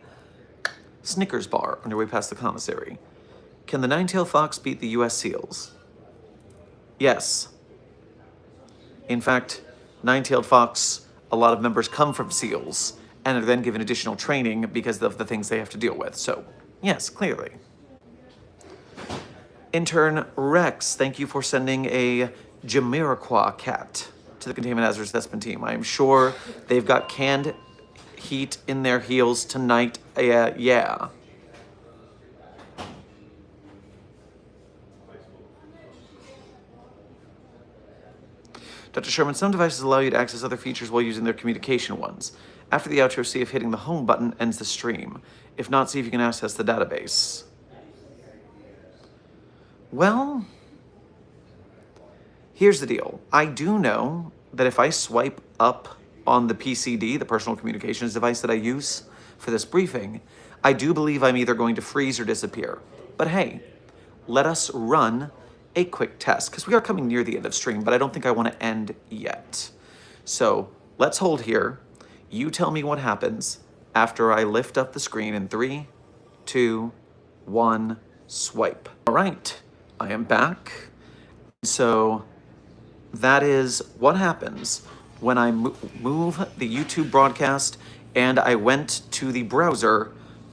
Snickers bar on your way past the commissary. Can the nine-tailed fox beat the U.S. SEALs? Yes. In fact, nine-tailed fox, a lot of members come from SEALs and are then given additional training because of the things they have to deal with. So, yes, clearly. Intern Rex, thank you for sending a Jamiroquai cat to the Containment Hazard Assessment team. I am sure they've got canned heat in their heels tonight. Yeah. Dr. Sherman, some devices allow you to access other features while using their communication ones. After the outro, see if hitting the home button ends the stream. If not, see if you can access the database. Well, here's the deal. I do know that if I swipe up on the PCD, the personal communications device that I use for this briefing, I do believe I'm either going to freeze or disappear. But hey, let us run a quick test, because we are coming near the end of stream, but I don't think I want to end yet. So let's hold here. You tell me what happens after I lift up the screen in 3, 2, 1, swipe. All right, I am back. So that is what happens when I move the YouTube broadcast and I went to the browser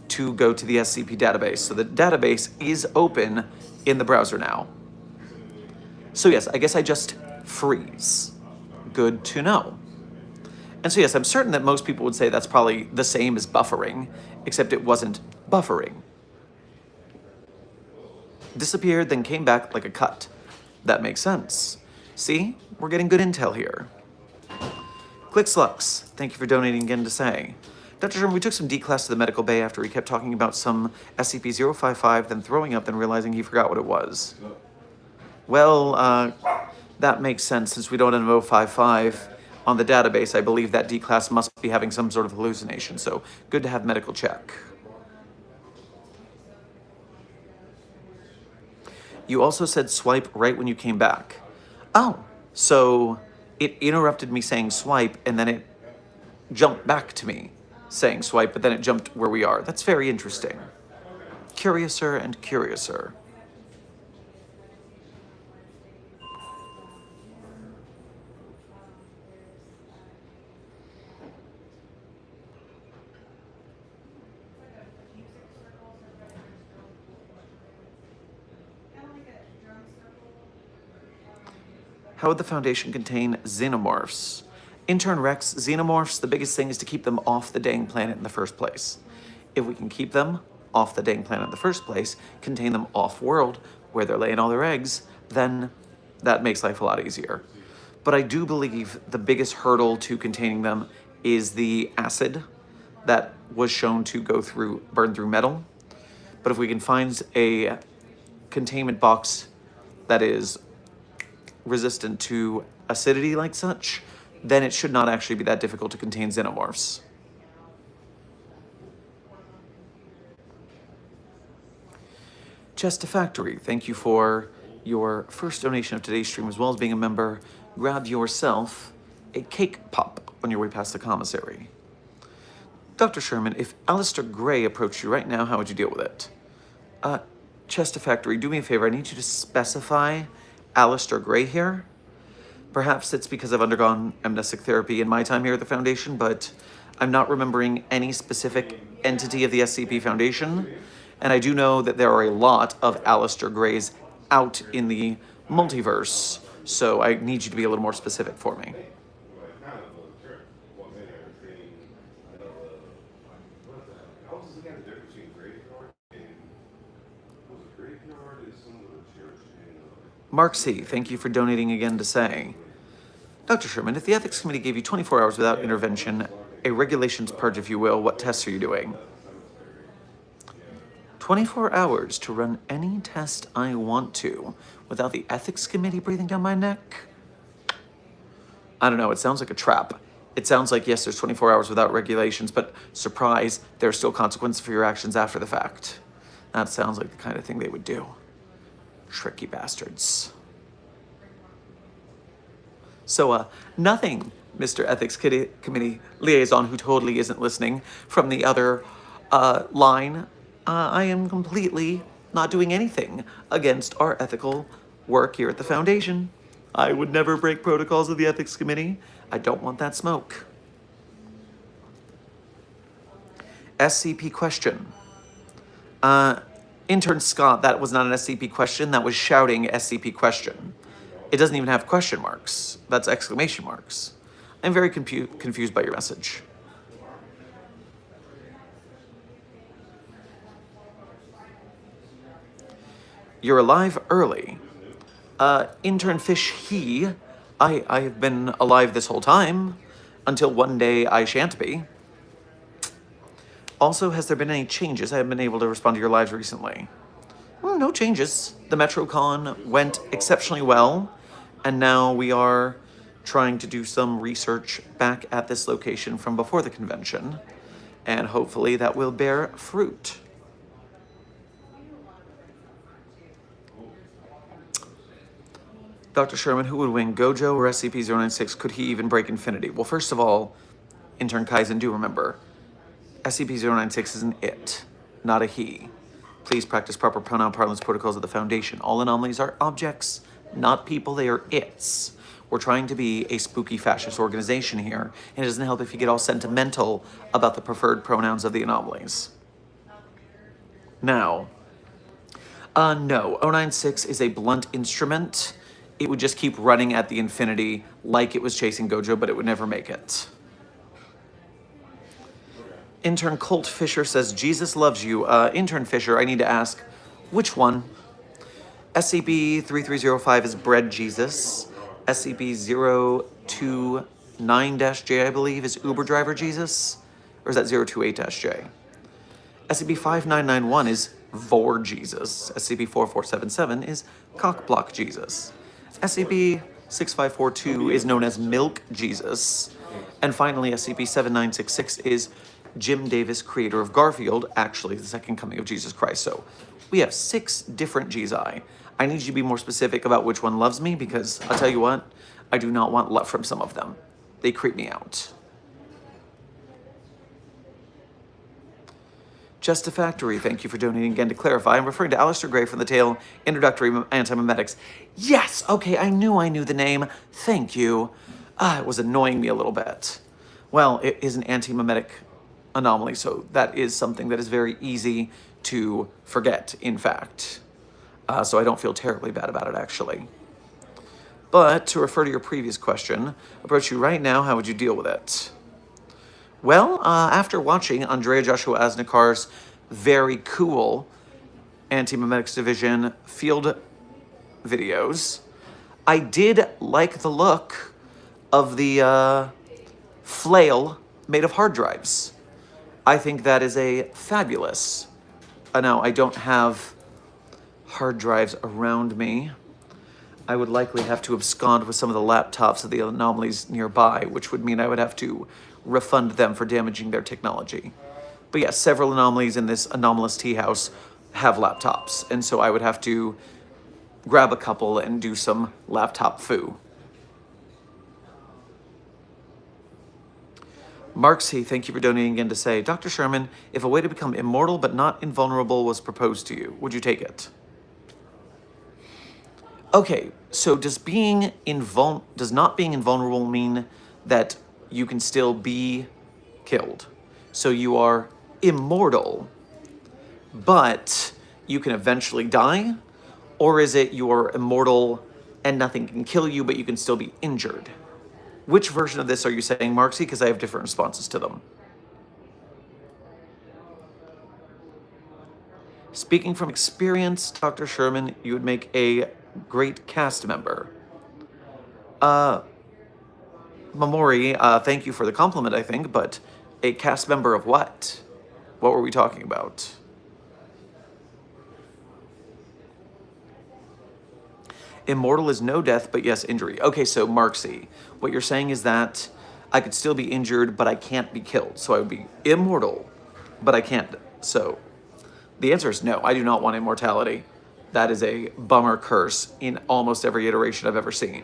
to go to the SCP database. So the database is open in the browser now. So yes, I guess I just freeze. Good to know. And so yes, I'm certain that most people would say that's probably the same as buffering, except it wasn't buffering. Disappeared, then came back like a cut. That makes sense. See, we're getting good intel here. ClickSlux, thank you for donating again to say. Dr. Sherman, we took some D-class to the medical bay after he kept talking about some SCP-055, then throwing up, then realizing he forgot what it was. Well, that makes sense. Since we don't have 055 on the database, I believe that D-class must be having some sort of hallucination, so good to have medical check. You also said swipe right when you came back. Oh, so it interrupted me saying swipe, and then it jumped back to me saying swipe, but then it jumped where we are. That's very interesting. Curiouser and curiouser. How would the Foundation contain xenomorphs? Intern Rex, xenomorphs, the biggest thing is to keep them off the dang planet in the first place. If we can keep them off the dang planet in the first place, contain them off-world, where they're laying all their eggs, then that makes life a lot easier. But I do believe the biggest hurdle to containing them is the acid that was shown to burn through metal. But if we can find a containment box that is resistant to acidity like such, then it should not actually be that difficult to contain xenomorphs. Chesta Factory, thank you for your first donation of today's stream, as well as being a member. Grab yourself a cake pop on your way past the commissary. Dr. Sherman, if Alistair Gray approached you right now, how would you deal with it? Chesta Factory, do me a favor. I need you to specify Alistair Gray here. Perhaps it's because I've undergone amnestic therapy in my time here at the Foundation, but I'm not remembering any specific entity of the SCP Foundation. And I do know that there are a lot of Alistair Grays out in the multiverse, so I need you to be a little more specific for me. Mark C., thank you for donating again to say, Dr. Sherman, if the ethics committee gave you 24 hours without intervention, a regulations purge, if you will, what tests are you doing? 24 hours to run any test I want to without the ethics committee breathing down my neck? I don't know, it sounds like a trap. It sounds like, yes, there's 24 hours without regulations, but surprise, there are still consequences for your actions after the fact. That sounds like the kind of thing they would do. Tricky bastards. So, nothing, Mr. Ethics Committee Liaison, who totally isn't listening from the other line. I am completely not doing anything against our ethical work here at the Foundation. I would never break protocols of the Ethics Committee. I don't want that smoke. SCP question. Intern Scott, that was not an SCP question. That was shouting SCP question. It doesn't even have question marks. That's exclamation marks. I'm very confused by your message. You're alive early. Intern Fish he, I have been alive this whole time, until one day I shan't be. Also, has there been any changes? I haven't been able to respond to your lives recently. No changes. The MetroCon went exceptionally well, and now we are trying to do some research back at this location from before the convention, and hopefully that will bear fruit. Dr. Sherman, who would win, Gojo or SCP-096? Could he even break Infinity? Well, first of all, Intern Kaizen, do remember, SCP-096 is an it, not a he. Please practice proper pronoun parlance protocols of the Foundation. All anomalies are objects, not people. They are its. We're trying to be a spooky fascist organization here, and it doesn't help if you get all sentimental about the preferred pronouns of the anomalies. Now, no, 096 is a blunt instrument. It would just keep running at the infinity like it was chasing Gojo, but it would never make it. Intern Colt Fisher says, Jesus loves you. Intern Fisher, I need to ask, which one? SCP-3305 is Bread Jesus. SCP-029-J, I believe, is Uber Driver Jesus. Or is that 028-J? SCP-5991 is Vor Jesus. SCP-4477 is Cockblock Jesus. SCP-6542 is known as Milk Jesus. And finally, SCP-7966 is Jim Davis, creator of Garfield, actually the second coming of Jesus Christ. So we have 6 different Gzi. I need you to be more specific about which one loves me, because I'll tell you what, I do not want love from some of them. They creep me out. Just a Factory, thank you for donating again. To clarify, I'm referring to Aleister Gray from the tale Introductory Antimemetics. Yes, okay, I knew the name. Thank you. It was annoying me a little bit. Well, it is an antimemetic anomaly, so that is something that is very easy to forget, in fact. So I don't feel terribly bad about it, actually. But to refer to your previous question, approach you right now, how would you deal with it? Well, after watching Andrea Joshua Asnikar's very cool Anti-Memetics Division field videos, I did like the look of the flail made of hard drives. I think that is a fabulous. Now, I don't have hard drives around me. I would likely have to abscond with some of the laptops of the anomalies nearby, which would mean I would have to refund them for damaging their technology. But yes, several anomalies in this anomalous tea house have laptops, and so I would have to grab a couple and do some laptop foo. Mark C., thank you for donating again to say, Dr. Sherman, if a way to become immortal but not invulnerable was proposed to you, would you take it? Okay, so does not being invulnerable mean that you can still be killed? So you are immortal, but you can eventually die? Or is it you are immortal and nothing can kill you, but you can still be injured? Which version of this are you saying, Marksy? Because I have different responses to them. Speaking from experience, Dr. Sherman, you would make a great cast member. Mamori, thank you for the compliment, I think, but a cast member of what? What were we talking about? Immortal is no death, but yes, injury. Okay, so Marksy, what you're saying is that I could still be injured, but I can't be killed. So I would be immortal, but I can't. So the answer is no, I do not want immortality. That is a bummer curse in almost every iteration I've ever seen.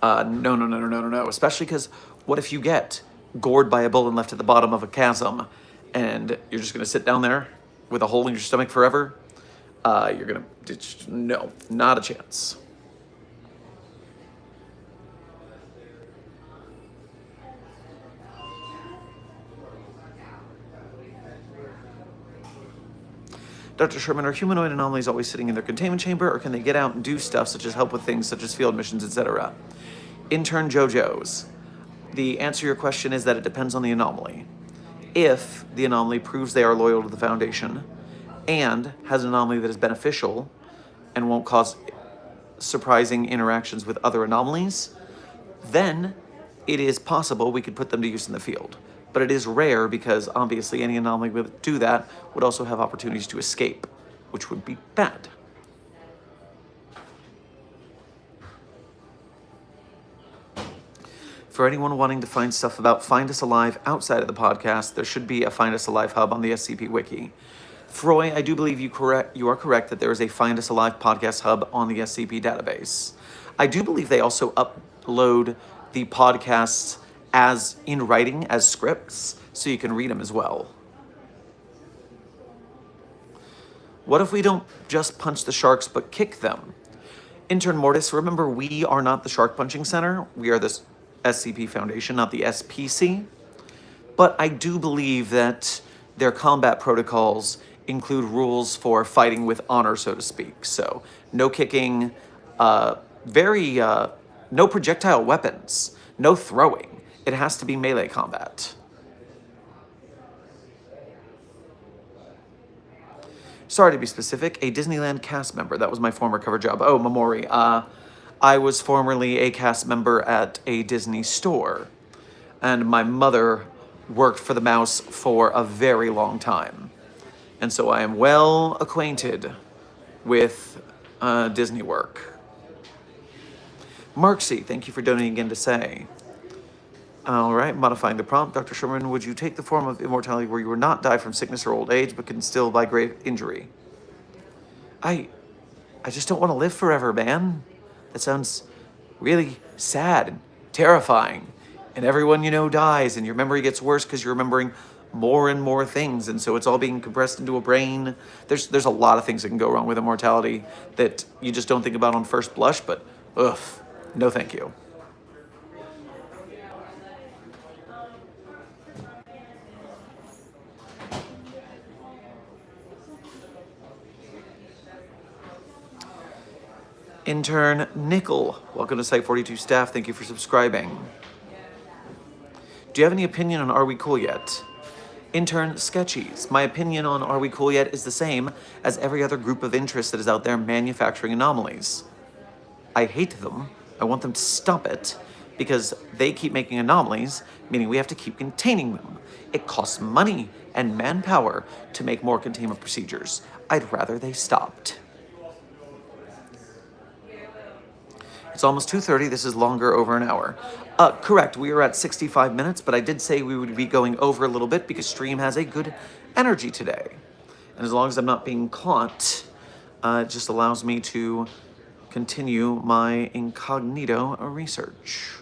No. Especially because what if you get gored by a bull and left at the bottom of a chasm and you're just going to sit down there with a hole in your stomach forever? You're going to, no, not a chance. Dr. Sherman, are humanoid anomalies always sitting in their containment chamber, or can they get out and do stuff such as help with things such as field missions, etc.? Intern JoJo's. The answer to your question is that it depends on the anomaly. If the anomaly proves they are loyal to the Foundation and has an anomaly that is beneficial and won't cause surprising interactions with other anomalies, then it is possible we could put them to use in the field. But it is rare because obviously any anomaly would do that would also have opportunities to escape, which would be bad. For anyone wanting to find stuff about Find Us Alive outside of the podcast, there should be a Find Us Alive hub on the SCP Wiki. Froy, I do believe you are correct that there is a Find Us Alive podcast hub on the SCP database. I do believe they also upload the podcasts as in writing, as scripts, so you can read them as well. What if we don't just punch the sharks, but kick them? Intern Mortis, remember, we are not the Shark Punching Center. We are the SCP Foundation, not the SPC. But I do believe that their combat protocols include rules for fighting with honor, so to speak. So no kicking, no projectile weapons, no throwing. It has to be melee combat. Sorry to be specific, a Disneyland cast member. That was my former cover job. Oh, Mamori. I was formerly a cast member at a Disney store, and my mother worked for the mouse for a very long time. And so I am well acquainted with Disney work. Marksy, thank you for donating again to say. All right, modifying the prompt. Dr. Sherman, would you take the form of immortality where you would not die from sickness or old age, but can still by grave injury? I just don't want to live forever, man. That sounds really sad and terrifying. And everyone you know dies, and your memory gets worse because you're remembering more and more things, and so it's all being compressed into a brain. There's a lot of things that can go wrong with immortality that you just don't think about on first blush, but ugh, no thank you. Intern Nickel, welcome to Site 42 staff. Thank you for subscribing. Do you have any opinion on Are We Cool Yet? Intern Sketchies, my opinion on Are We Cool Yet is the same as every other group of interest that is out there manufacturing anomalies. I hate them. I want them to stop it because they keep making anomalies, meaning we have to keep containing them. It costs money and manpower to make more containment procedures. I'd rather they stopped. It's almost 2:30. This is longer over an hour. Correct, we are at 65 minutes, but I did say we would be going over a little bit because stream has a good energy today. And as long as I'm not being caught, it just allows me to continue my incognito research.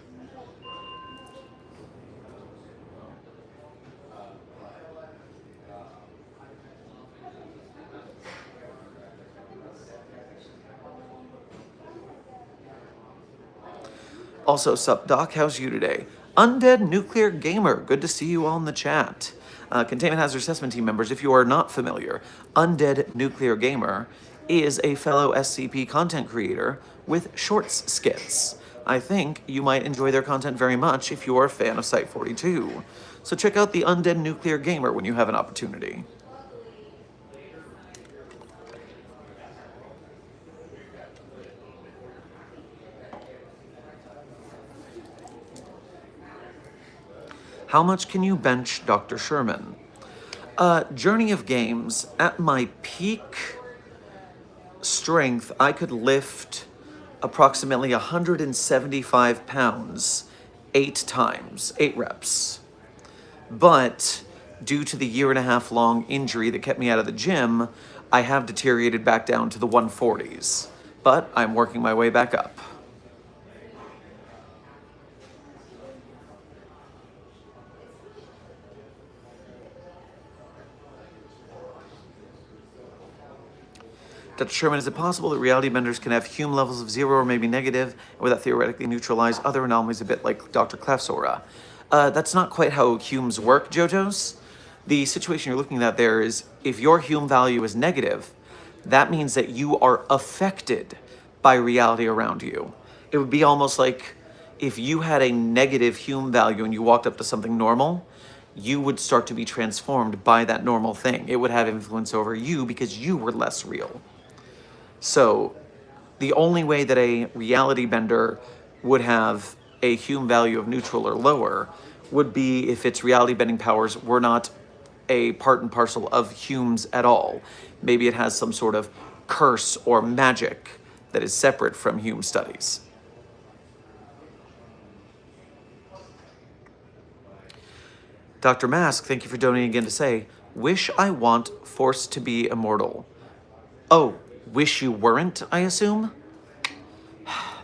Also, sup, Doc, how's you today? Undead Nuclear Gamer, good to see you all in the chat. Containment Hazard Assessment Team members, if you are not familiar, Undead Nuclear Gamer is a fellow SCP content creator with shorts skits. I think you might enjoy their content very much if you are a fan of Site 42. So check out the Undead Nuclear Gamer when you have an opportunity. How much can you bench Dr. Sherman? Journey of Games, at my peak strength, I could lift approximately 175 pounds 8 times, 8 reps. But due to the 1.5 year long injury that kept me out of the gym, I have deteriorated back down to the 140s. But I'm working my way back up. Dr. Sherman, is it possible that reality benders can have Hume levels of 0 or maybe negative, and would that theoretically neutralize other anomalies a bit like Dr. Clef's aura? That's not quite how Humes work, JoJo's. The situation you're looking at there is if your Hume value is negative, that means that you are affected by reality around you. It would be almost like if you had a negative Hume value and you walked up to something normal, you would start to be transformed by that normal thing. It would have influence over you because you were less real. So the only way that a reality bender would have a Hume value of neutral or lower would be if its reality bending powers were not a part and parcel of Hume's at all. Maybe it has some sort of curse or magic that is separate from Hume studies. Dr. Mask, thank you for donating again to say, wish I want Force to be immortal. Oh, wish you weren't, I assume?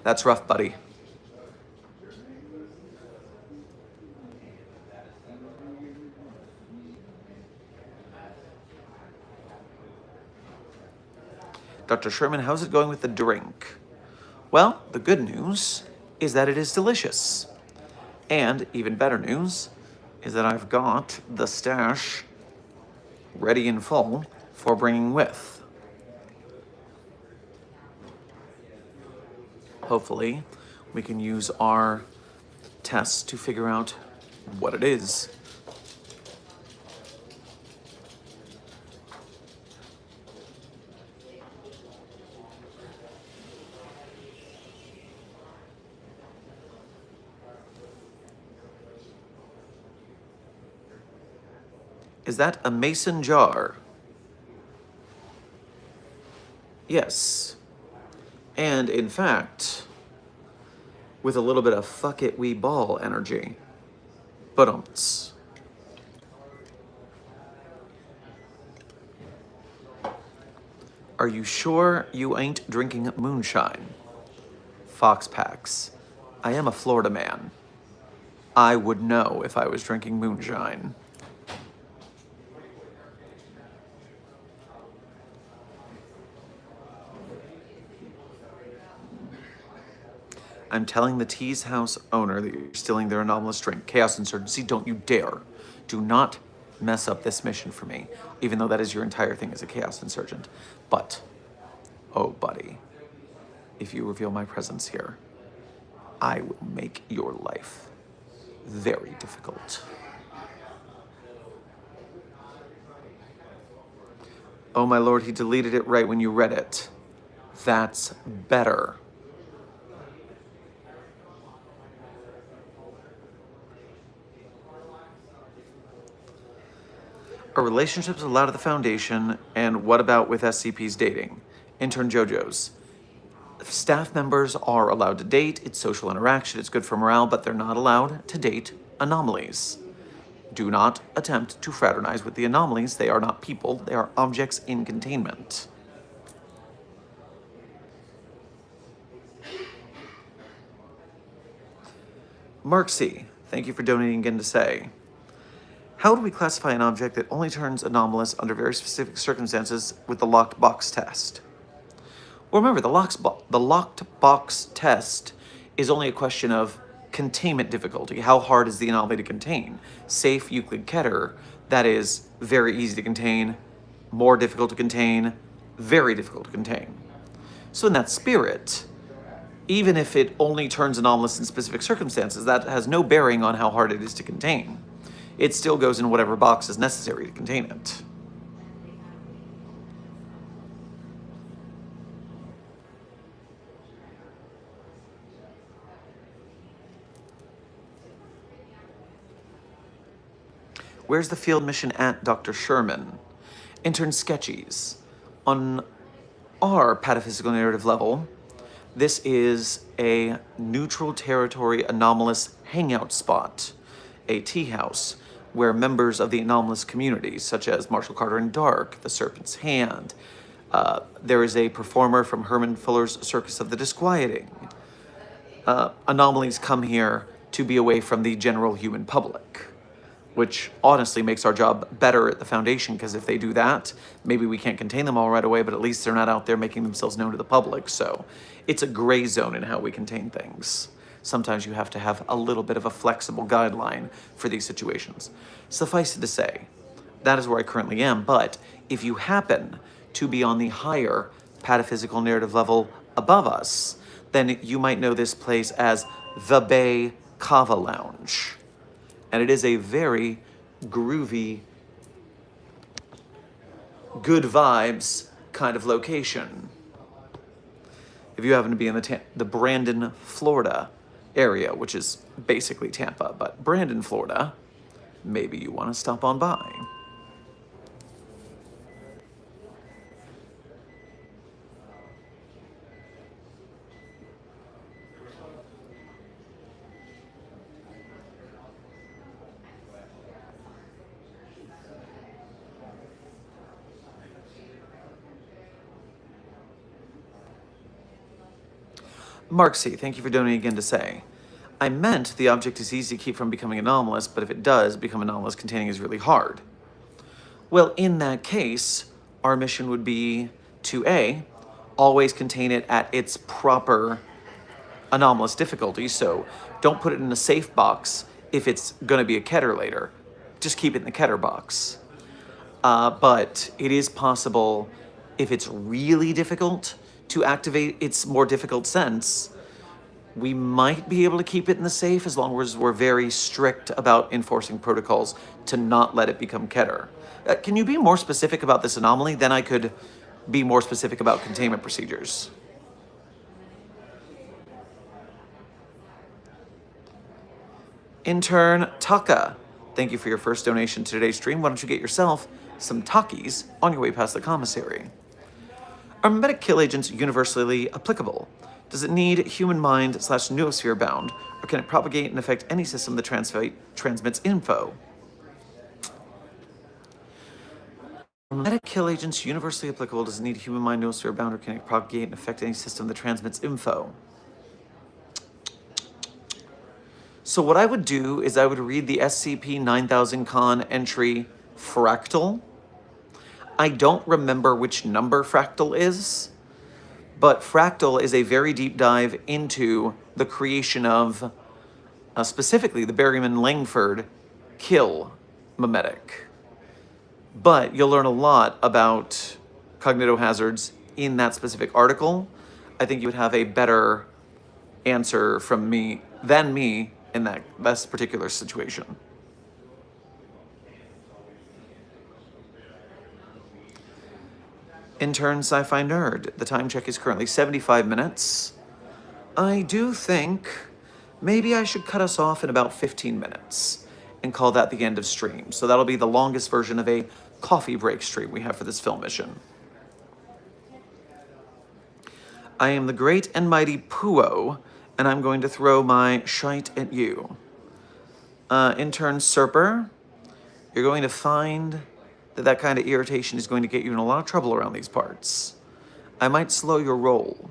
That's rough, buddy. Dr. Sherman, how's it going with the drink? Well, the good news is that it is delicious. And even better news is that I've got the stash ready and full for bringing with. Hopefully, we can use our tests to figure out what it is. Is that a mason jar? Yes. And in fact, with a little bit of fuck it, we ball energy. But are you sure you ain't drinking moonshine? Fox Packs. I am a Florida man. I would know if I was drinking moonshine. I'm telling the Tease House owner that you're stealing their anomalous drink. Chaos Insurgency, don't you dare. Do not mess up this mission for me, even though that is your entire thing as a Chaos Insurgent. But, oh buddy, if you reveal my presence here, I will make your life very difficult. Oh my lord, he deleted it right when you read it. That's better. Are relationships allowed at the Foundation, and what about with SCP's dating? Intern JoJo's. Staff members are allowed to date, it's social interaction, it's good for morale, but they're not allowed to date anomalies. Do not attempt to fraternize with the anomalies. They are not people, they are objects in containment. Mark C., thank you for donating again to say, how do we classify an object that only turns anomalous under very specific circumstances with the locked box test? Well, remember, the locked box test is only a question of containment difficulty. How hard is the anomaly to contain? Safe Euclid-Keter, that is very easy to contain, more difficult to contain, very difficult to contain. So in that spirit, even if it only turns anomalous in specific circumstances, that has no bearing on how hard it is to contain. It still goes in whatever box is necessary to contain it. Where's the field mission at, Dr. Sherman? Intern sketchies. On our pataphysical narrative level, this is a neutral territory anomalous hangout spot, a tea house, where members of the anomalous community, such as Marshall Carter and Dark, the Serpent's Hand, there is a performer from Herman Fuller's Circus of the Disquieting. Anomalies come here to be away from the general human public, which honestly makes our job better at the Foundation, because if they do that, maybe we can't contain them all right away, but at least they're not out there making themselves known to the public. So it's a gray zone in how we contain things. Sometimes you have to have a little bit of a flexible guideline for these situations. Suffice it to say, that is where I currently am, but if you happen to be on the higher pataphysical narrative level above us, then you might know this place as the Bay Kava Lounge. And it is a very groovy, good vibes kind of location. If you happen to be in the Brandon, Florida area, which is basically Tampa, but Brandon, Florida, maybe you want to stop on by. Mark C., thank you for donating again to say, I meant the object is easy to keep from becoming anomalous, but if it does become anomalous, containing is really hard. Well, in that case, our mission would be to A, always contain it at its proper anomalous difficulty, so don't put it in a safe box if it's going to be a Keter later. Just keep it in the Keter box. But it is possible, if it's really difficult to activate its more difficult sense, we might be able to keep it in the safe as long as we're very strict about enforcing protocols to not let it become Keter. Can you be more specific about this anomaly? Then I could be more specific about containment procedures. Intern Taka, thank you for your first donation to today's stream. Why don't you get yourself some Takis on your way past the commissary? Are mimetic kill agents universally applicable? Does it need human mind / noosphere bound, or can it propagate and affect any system that transmits info? Are mimetic kill agents universally applicable? Does it need human mind noosphere bound, or can it propagate and affect any system that transmits info? So what I would do is I would read the SCP-9000 entry Fractal. I don't remember which number Fractal is, but Fractal is a very deep dive into the creation of, specifically, the Berryman Langford kill mimetic. But you'll learn a lot about cognitohazards in that specific article. I think you would have a better answer from me than me in that particular situation. Intern Sci-Fi Nerd, the time check is currently 75 minutes. I do think maybe I should cut us off in about 15 minutes and call that the end of stream. So that'll be the longest version of a coffee break stream we have for this film mission. I am the great and mighty Puo, and I'm going to throw my shite at you. Intern Serper, you're going to find that kind of irritation is going to get you in a lot of trouble around these parts. I might slow your roll.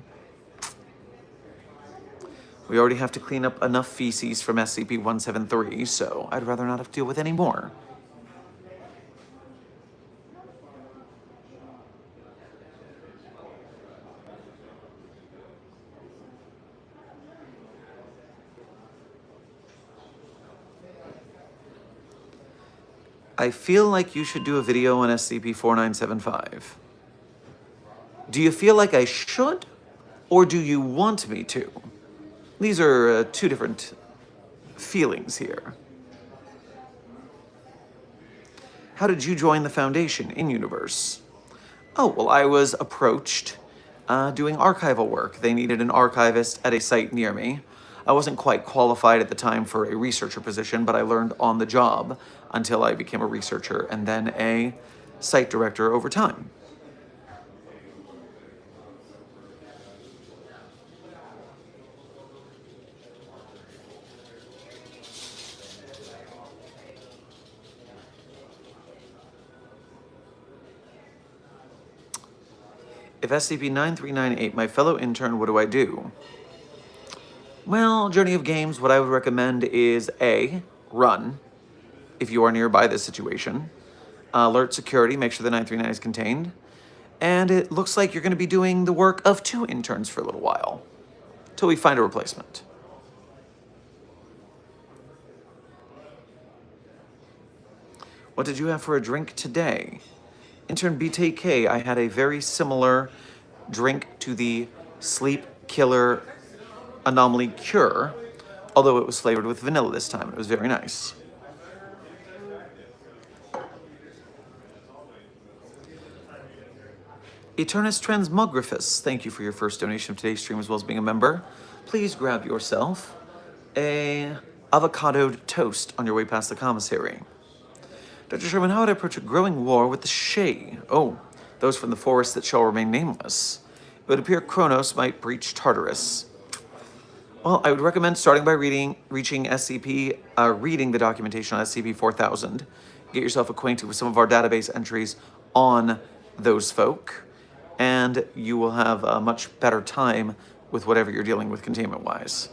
We already have to clean up enough feces from SCP-173, so I'd rather not have to deal with any more. I feel like you should do a video on SCP-4975. Do you feel like I should, or do you want me to? These are two different feelings here. How did you join the Foundation in universe? Oh, well, I was approached doing archival work. They needed an archivist at a site near me. I wasn't quite qualified at the time for a researcher position, but I learned on the job until I became a researcher and then a site director over time. If SCP-9398, my fellow intern, what do I do? Well, Journey of Games, what I would recommend is A, run, if you are nearby this situation. Alert security, make sure the 939 is contained. And it looks like you're going to be doing the work of 2 interns for a little while, till we find a replacement. What did you have for a drink today? Intern BTK, I had a very similar drink to the Sleep Killer Anomaly Cure, although it was flavored with vanilla this time. It was very nice. Eternus Transmographus, thank you for your first donation of today's stream as well as being a member. Please grab yourself a avocado toast on your way past the commissary. Dr. Sherman, how would I approach a growing war with the Shay? Oh, those from the forest that shall remain nameless. It would appear Kronos might breach Tartarus. Well, I would recommend starting by reading the documentation on SCP-4000. Get yourself acquainted with some of our database entries on those folk, and you will have a much better time with whatever you're dealing with containment-wise.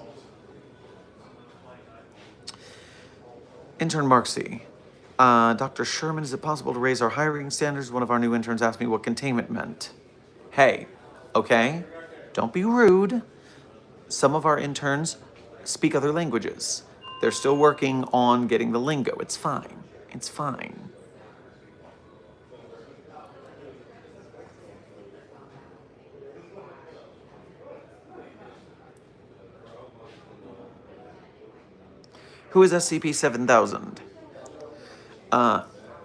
Intern Marksy. Dr. Sherman, is it possible to raise our hiring standards? One of our new interns asked me what containment meant. Hey, okay, don't be rude. Some of our interns speak other languages. They're still working on getting the lingo. It's fine. It's fine. Who is SCP-7000?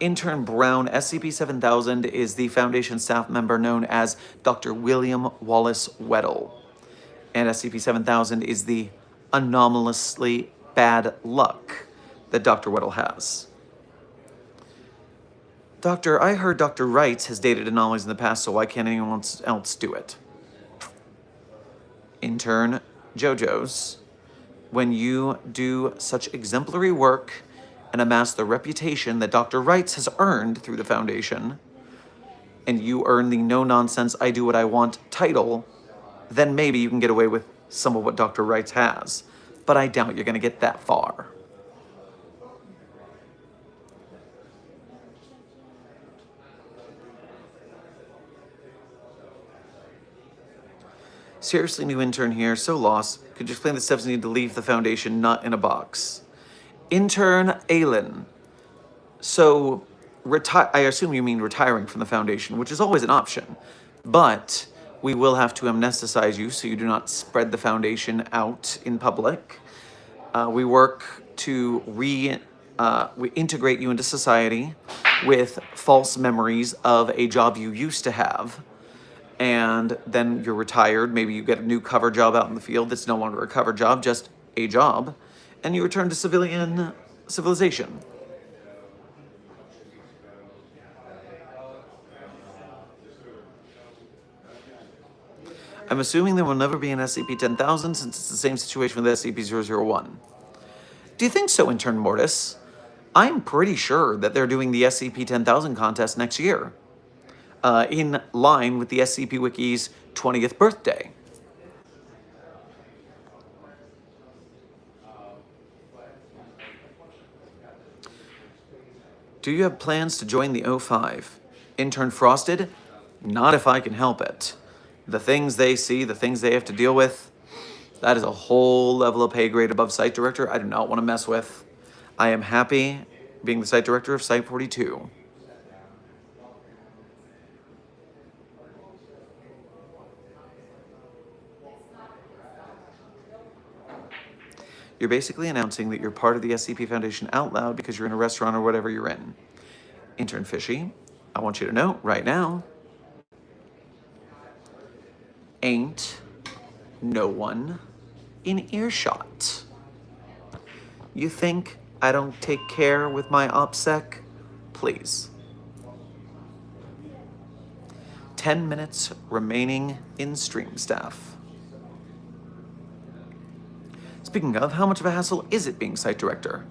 Intern Brown, SCP-7000 is the Foundation staff member known as Dr. William Wallace Weddle. And SCP-7000 is the anomalously bad luck that Dr. Weddle has. Doctor, I heard Dr. Wrights has dated anomalies in the past, so why can't anyone else do it? Intern JoJo's, when you do such exemplary work and amass the reputation that Dr. Wrights has earned through the Foundation, and you earn the no-nonsense, I do what I want title, then maybe you can get away with some of what Dr. Wrights has. But I doubt you're going to get that far. Seriously, new intern here, so lost. Could you explain the steps needed to leave the Foundation not in a box? Intern Aylin. So, I assume you mean retiring from the Foundation, which is always an option. But we will have to amnesticize you so you do not spread the Foundation out in public. We work to we integrate you into society with false memories of a job you used to have. And then you're retired. Maybe you get a new cover job out in the field that's no longer a cover job, just a job. And you return to civilization. I'm assuming there will never be an SCP-10,000 since it's the same situation with SCP-001. Do you think so, Intern Mortis? I'm pretty sure that they're doing the SCP-10,000 contest next year, in line with the SCP Wiki's 20th birthday. Do you have plans to join the O5? Intern Frosted? Not if I can help it. The things they see, the things they have to deal with, that is a whole level of pay grade above Site Director I do not want to mess with. I am happy being the Site Director of Site 42. You're basically announcing that you're part of the SCP Foundation out loud because you're in a restaurant or whatever you're in. Intern Fishy, I want you to know right now, ain't no one in earshot. You think I don't take care with my OPSEC? Please. 10 minutes remaining in stream staff. Speaking of, how much of a hassle is it being site director?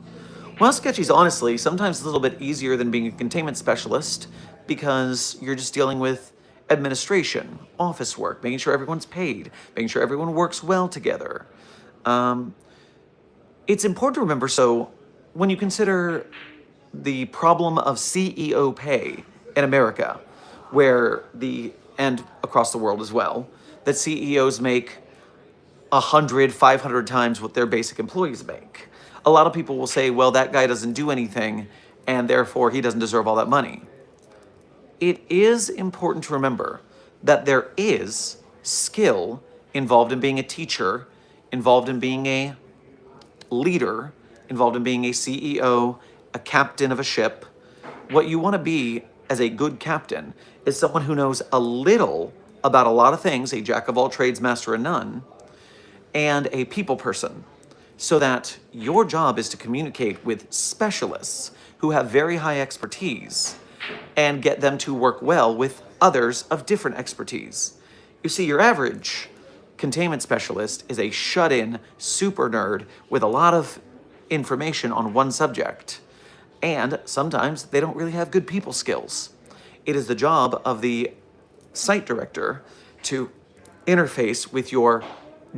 Well, Sketchy's honestly sometimes a little bit easier than being a containment specialist because you're just dealing with administration, office work, making sure everyone's paid, making sure everyone works well together. It's important to remember, so when you consider the problem of CEO pay in America, where and across the world as well, that CEOs make 100, 500 times what their basic employees make. A lot of people will say, well, that guy doesn't do anything, and therefore he doesn't deserve all that money. It is important to remember that there is skill involved in being a teacher, involved in being a leader, involved in being a CEO, a captain of a ship. What you want to be as a good captain is someone who knows a little about a lot of things, a jack of all trades, master of none, and a people person, so that your job is to communicate with specialists who have very high expertise and get them to work well with others of different expertise. You see, your average containment specialist is a shut-in super nerd with a lot of information on one subject, and sometimes they don't really have good people skills. It is the job of the site director to interface with your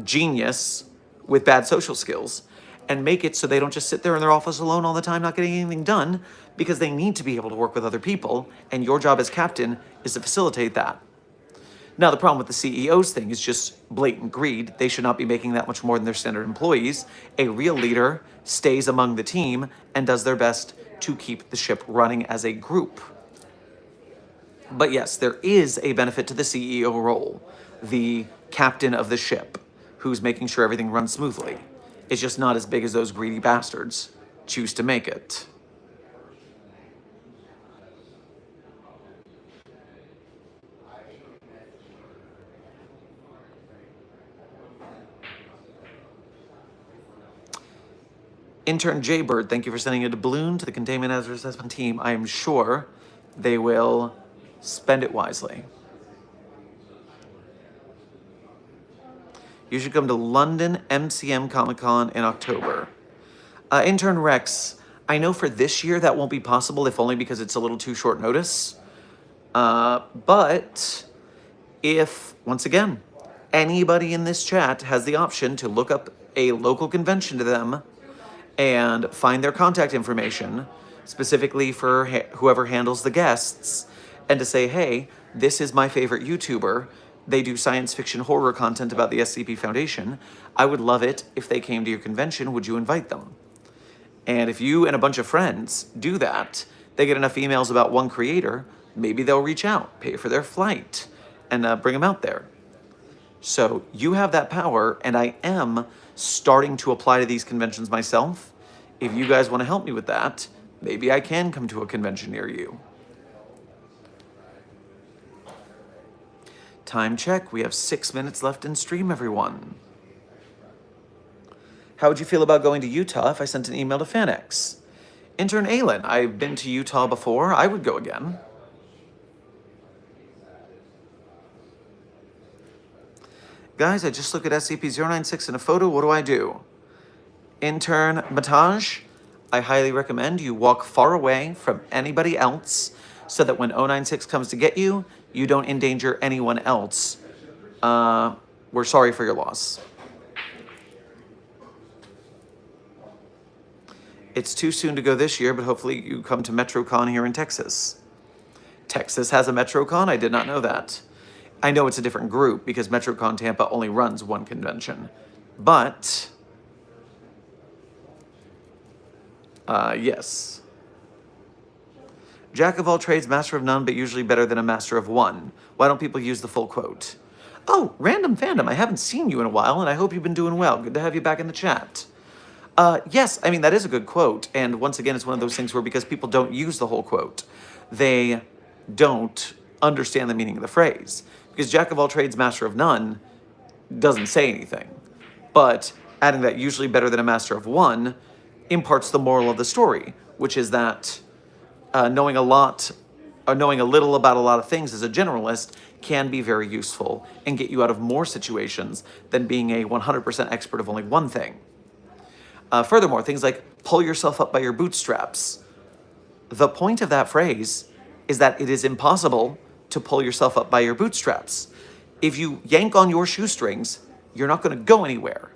genius with bad social skills and make it so they don't just sit there in their office alone all the time not getting anything done, because they need to be able to work with other people, and your job as captain is to facilitate that. Now, the problem with the CEO's thing is just blatant greed. They should not be making that much more than their standard employees. A real leader stays among the team and does their best to keep the ship running as a group. But yes, there is a benefit to the CEO role, the captain of the ship, who's making sure everything runs smoothly. It's just not as big as those greedy bastards choose to make it. Intern Jaybird, thank you for sending a doubloon to the Containment Hazard Assessment team. I am sure they will spend it wisely. You should come to London MCM Comic Con in October. Intern Rex, I know for this year that won't be possible, if only because it's a little too short notice. But if, once again, anybody in this chat has the option to look up a local convention to them and find their contact information, specifically for whoever handles the guests, and to say, hey, this is my favorite YouTuber. They do science fiction horror content about the SCP Foundation. I would love it if they came to your convention. Would you invite them? And if you and a bunch of friends do that, they get enough emails about one creator, maybe they'll reach out, pay for their flight, and bring them out there. So you have that power, and I am starting to apply to these conventions myself. If you guys want to help me with that, maybe I can come to a convention near you. Time check, we have 6 minutes left in stream, everyone. How would you feel about going to Utah if I sent an email to FanX? Intern Aylin, I've been to Utah before, I would go again. Guys, I just look at SCP-096 in a photo, what do I do? Intern Mataj, I highly recommend you walk far away from anybody else so that when 096 comes to get you, you don't endanger anyone else. We're sorry for your loss. It's too soon to go this year, but hopefully you come to MetroCon here in Texas. Texas has a MetroCon? I did not know that. I know it's a different group because MetroCon Tampa only runs one convention. But, yes. Jack of all trades, master of none, but usually better than a master of one. Why don't people use the full quote? Oh, Random Fandom, I haven't seen you in a while, and I hope you've been doing well. Good to have you back in the chat. Yes, I mean, that is a good quote. And once again, it's one of those things where because people don't use the whole quote, they don't understand the meaning of the phrase. Because Jack of all trades, master of none doesn't say anything. But adding that usually better than a master of one imparts the moral of the story, which is that knowing a little about a lot of things as a generalist can be very useful and get you out of more situations than being a 100% expert of only one thing. Furthermore, things like pull yourself up by your bootstraps. The point of that phrase is that it is impossible to pull yourself up by your bootstraps. If you yank on your shoestrings, you're not going to go anywhere.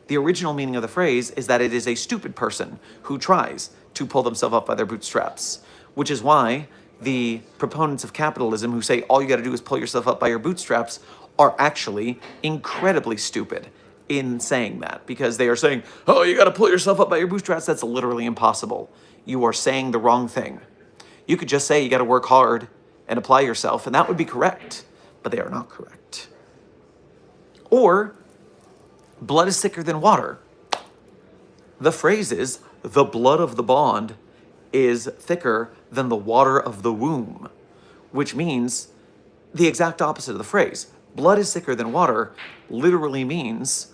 The original meaning of the phrase is that it is a stupid person who tries to pull themselves up by their bootstraps, which is why the proponents of capitalism who say all you got to do is pull yourself up by your bootstraps are actually incredibly stupid in saying that, because they are saying, oh, you got to pull yourself up by your bootstraps. That's literally impossible. You are saying the wrong thing. You could just say you got to work hard and apply yourself, and that would be correct, but they are not correct. Or, blood is thicker than water. The phrase is, the blood of the bond is thicker than the water of the womb, which means the exact opposite of the phrase. Blood is thicker than water literally means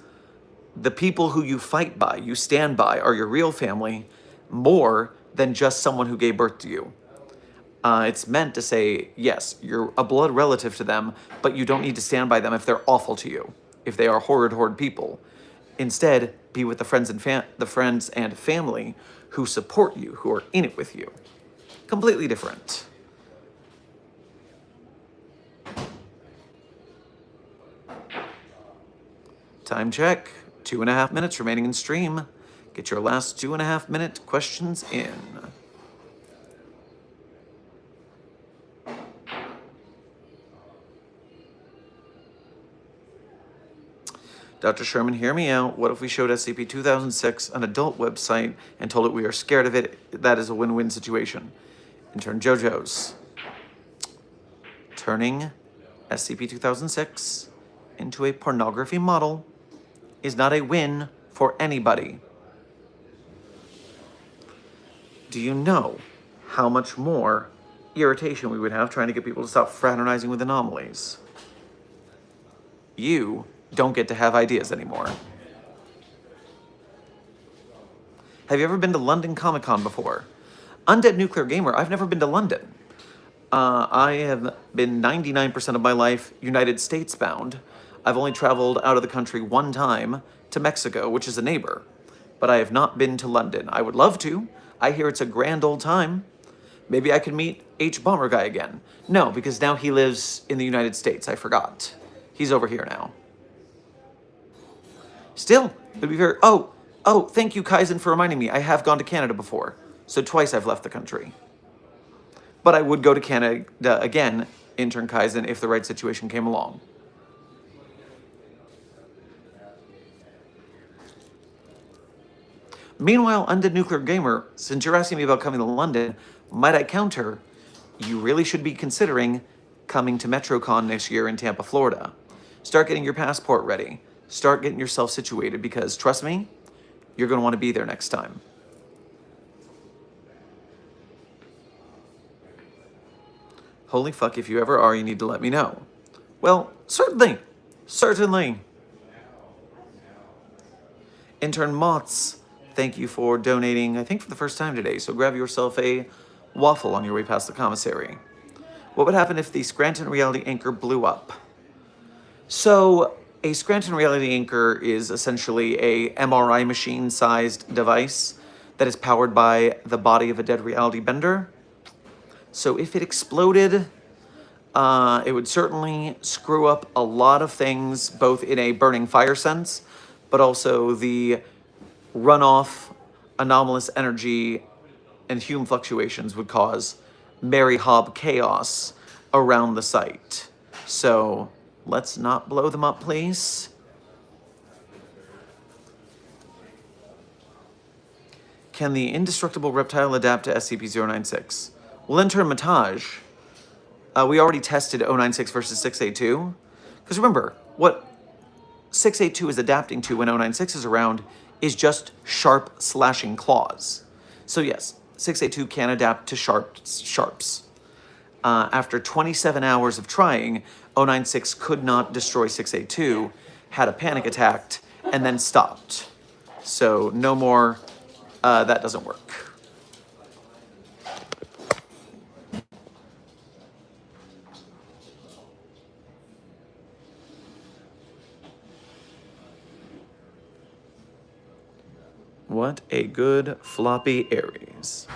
the people who you fight by, you stand by, are your real family more than just someone who gave birth to you. It's meant to say, yes, you're a blood relative to them, but you don't need to stand by them if they're awful to you, if they are horrid people. Instead, be with the friends and family who support you, who are in it with you. Completely different. Time check. 2.5 minutes remaining in stream. Get your last 2.5 minute questions in. Dr. Sherman, hear me out. What if we showed SCP-2006 an adult website and told it we are scared of it? That is a win-win situation. Intern JoJo's. Turning SCP-2006 into a pornography model is not a win for anybody. Do you know how much more irritation we would have trying to get people to stop fraternizing with anomalies? You don't get to have ideas anymore. Have you ever been to London Comic Con before? Undead Nuclear Gamer, I've never been to London. I have been 99% of my life United States bound. I've only traveled out of the country one time to Mexico, which is a neighbor, but I have not been to London. I would love to. I hear it's a grand old time. Maybe I could meet H. Bomber Guy again. No, because now he lives in the United States. I forgot. He's over here now. Still, it'd be very... Oh, thank you, Kaizen, for reminding me. I have gone to Canada before, so twice I've left the country. But I would go to Canada again, intern Kaizen, if the right situation came along. Meanwhile, Undead Nuclear Gamer, since you're asking me about coming to London, might I counter, you really should be considering coming to MetroCon next year in Tampa, Florida. Start getting your passport ready. Start getting yourself situated, because trust me, you're going to want to be there next time. Holy fuck, if you ever are, you need to let me know. Well, certainly. Certainly. Intern Mots, thank you for donating, I think for the first time today, so grab yourself a waffle on your way past the commissary. What would happen if the Scranton Reality Anchor blew up? So, a Scranton Reality Anchor is essentially a MRI machine-sized device that is powered by the body of a dead reality bender. So if it exploded, it would certainly screw up a lot of things, both in a burning fire sense, but also the runoff, anomalous energy, and hume fluctuations would cause Mary Hobb chaos around the site. So let's not blow them up, please. Can the indestructible reptile adapt to SCP-096? Well, intern Mataj, we already tested 096 versus 682. Because remember, what 682 is adapting to when 096 is around is just sharp slashing claws. So yes, 682 can adapt to sharps. After 27 hours of trying, 096 could not destroy 682, had a panic attack, and then stopped. So no more, that doesn't work. What a good floppy Aries.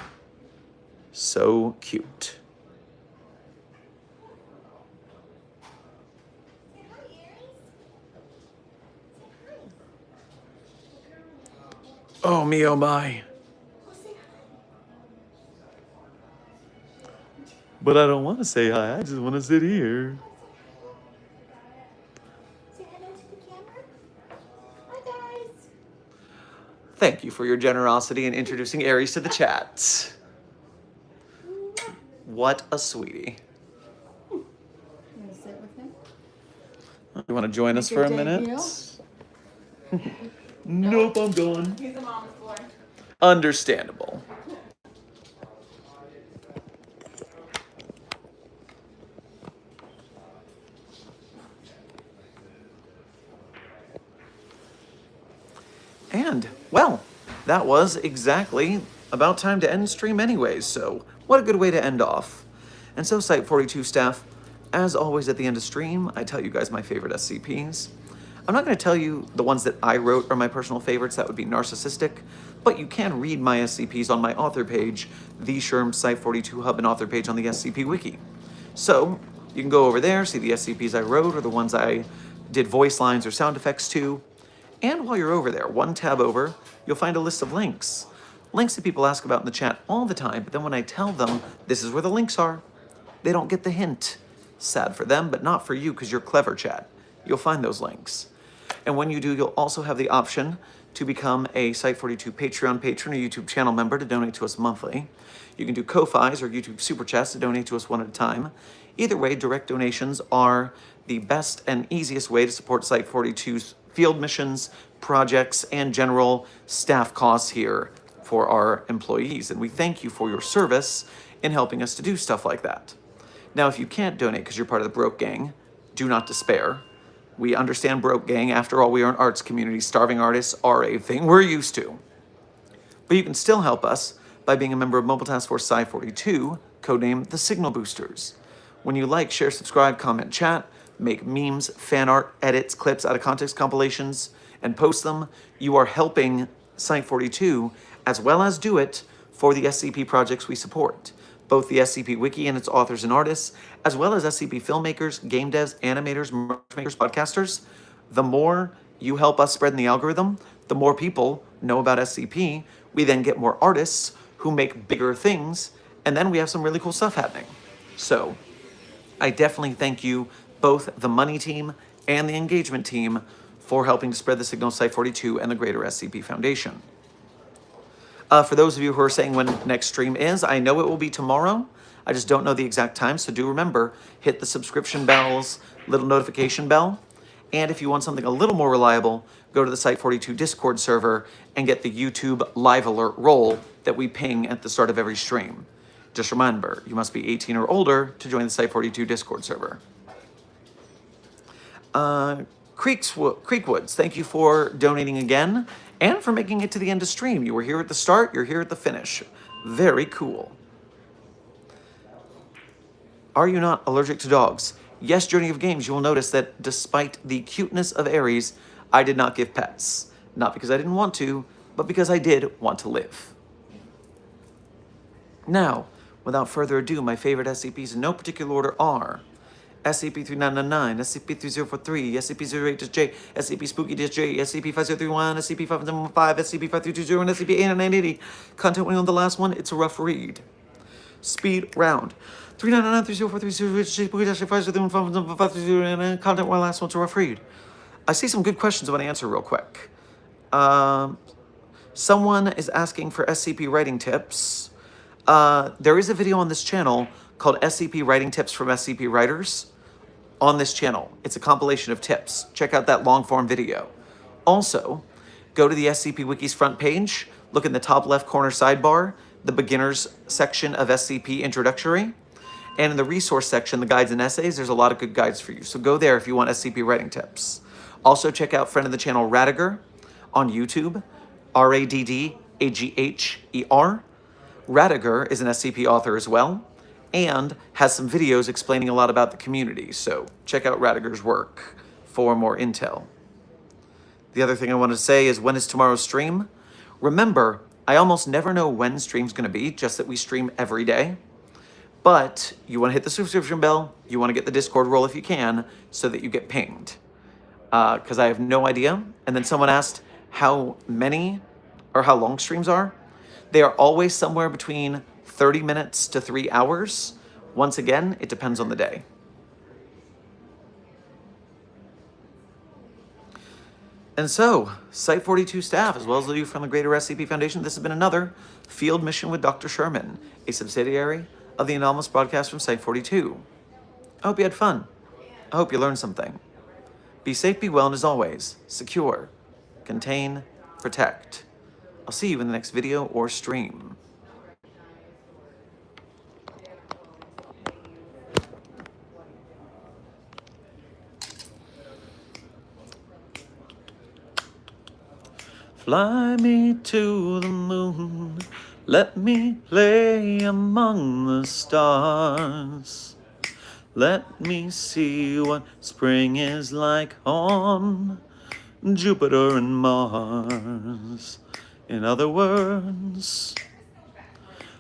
So cute. Oh me, oh my. But I don't want to say hi, I just want to sit here. Say hello to the camera. Hi, guys. Thank you for your generosity in introducing Aries to the chat. What a sweetie. You want to sit with him? You want to join us for a minute? Nope, I'm gone. He's a mama's boy. Understandable. And, well, that was exactly about time to end stream anyways, so what a good way to end off. And so, Site 42 staff, as always at the end of stream, I tell you guys my favorite SCPs. I'm not going to tell you the ones that I wrote are my personal favorites, that would be narcissistic, but you can read my SCPs on my author page, the Sherm Site 42 Hub and author page on the SCP Wiki. So, you can go over there, see the SCPs I wrote or the ones I did voice lines or sound effects to. And while you're over there, one tab over, you'll find a list of links. Links that people ask about in the chat all the time, but then when I tell them this is where the links are, they don't get the hint. Sad for them, but not for you because you're clever, chat. You'll find those links. And when you do, you'll also have the option to become a Site 42 Patreon patron or YouTube channel member to donate to us monthly. You can do Ko-Fis or YouTube Super Chats to donate to us one at a time. Either way, direct donations are the best and easiest way to support Site 42's field missions, projects, and general staff costs here for our employees. And we thank you for your service in helping us to do stuff like that. Now, if you can't donate because you're part of the Broke Gang, do not despair. We understand Broke Gang. After all, we are an arts community. Starving artists are a thing we're used to. But you can still help us by being a member of Mobile Task Force Sci 42, codenamed the Signal Boosters. When you like, share, subscribe, comment, chat, make memes, fan art, edits, clips, out of context compilations, and post them, you are helping Site 42 as well as do it for the SCP projects we support. Both the SCP Wiki and its authors and artists, as well as SCP filmmakers, game devs, animators, merch makers, podcasters. The more you help us spread in the algorithm, the more people know about SCP. We then get more artists who make bigger things, and then we have some really cool stuff happening. So I definitely thank you, both the money team and the engagement team, for helping to spread the signal Site 42 and the greater SCP Foundation. For those of you who are saying when next stream is, I know it will be tomorrow. I just don't know the exact time, so do remember, hit the subscription bells, little notification bell. And if you want something a little more reliable, go to the Site 42 Discord server and get the YouTube live alert roll that we ping at the start of every stream. Just remember, you must be 18 or older to join the Site 42 Discord server. Creekwoods, thank you for donating again and for making it to the end of stream. You were here at the start, you're here at the finish. Very cool. Are you not allergic to dogs? Yes, Journey of Games, you will notice that despite the cuteness of Aries, I did not give pets. Not because I didn't want to, but because I did want to live. Now, without further ado, my favorite SCPs in no particular order are SCP-3999, SCP-3043, SCP-08-J, SCP-Spooky-J, SCP-5031, SCP-5715, SCP-5320, and SCP-8980. Content warning on the last one, it's a rough read. Speed round. 3999-3043, content warning on the last one, it's a rough read. I see some good questions I want to answer real quick. Someone is asking for SCP writing tips. There is a video on this channel called SCP Writing Tips from SCP Writers on this channel. It's a compilation of tips. Check out that long form video. Also, go to the SCP Wiki's front page, look in the top left corner sidebar, the beginners section of SCP Introductory, and in the resource section, the guides and essays, there's a lot of good guides for you. So go there if you want SCP writing tips. Also check out friend of the channel Radiger on YouTube. Raddagher. Radiger is an SCP author as well, and has some videos explaining a lot about the community, so check out Radiger's work for more intel. The other thing I wanted to say is, when is tomorrow's stream? Remember, I almost never know when stream's gonna be, just that we stream every day. But you wanna hit the subscription bell, you wanna get the Discord role if you can, so that you get pinged. Because I have no idea. And then someone asked how many or how long streams are. They are always somewhere between 30 minutes to 3 hours. Once again, it depends on the day. And so, Site 42 staff, as well as you from the Greater SCP Foundation, this has been another Field Mission with Dr. Sherman, a subsidiary of the Anomalous broadcast from Site 42. I hope you had fun. I hope you learned something. Be safe, be well, and as always, secure, contain, protect. I'll see you in the next video or stream. Fly me to the moon, let me play among the stars. Let me see what spring is like on Jupiter and Mars. In other words,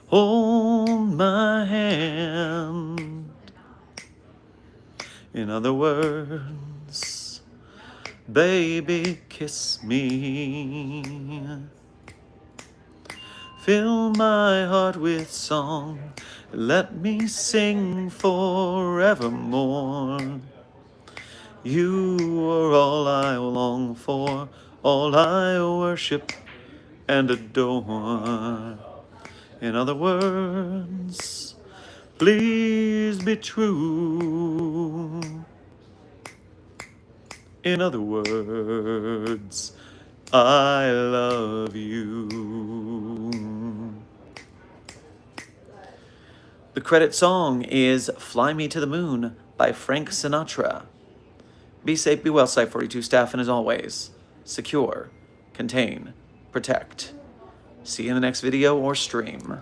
hold my hand. In other words, baby, kiss me. Fill my heart with song, let me sing forevermore. You are all I long for, all I worship and adore. In other words, please be true. In other words, I love you. The credit song is Fly Me to the Moon by Frank Sinatra. Be safe, be well, Site 42 staff, and as always, secure, contain, protect. See you in the next video or stream.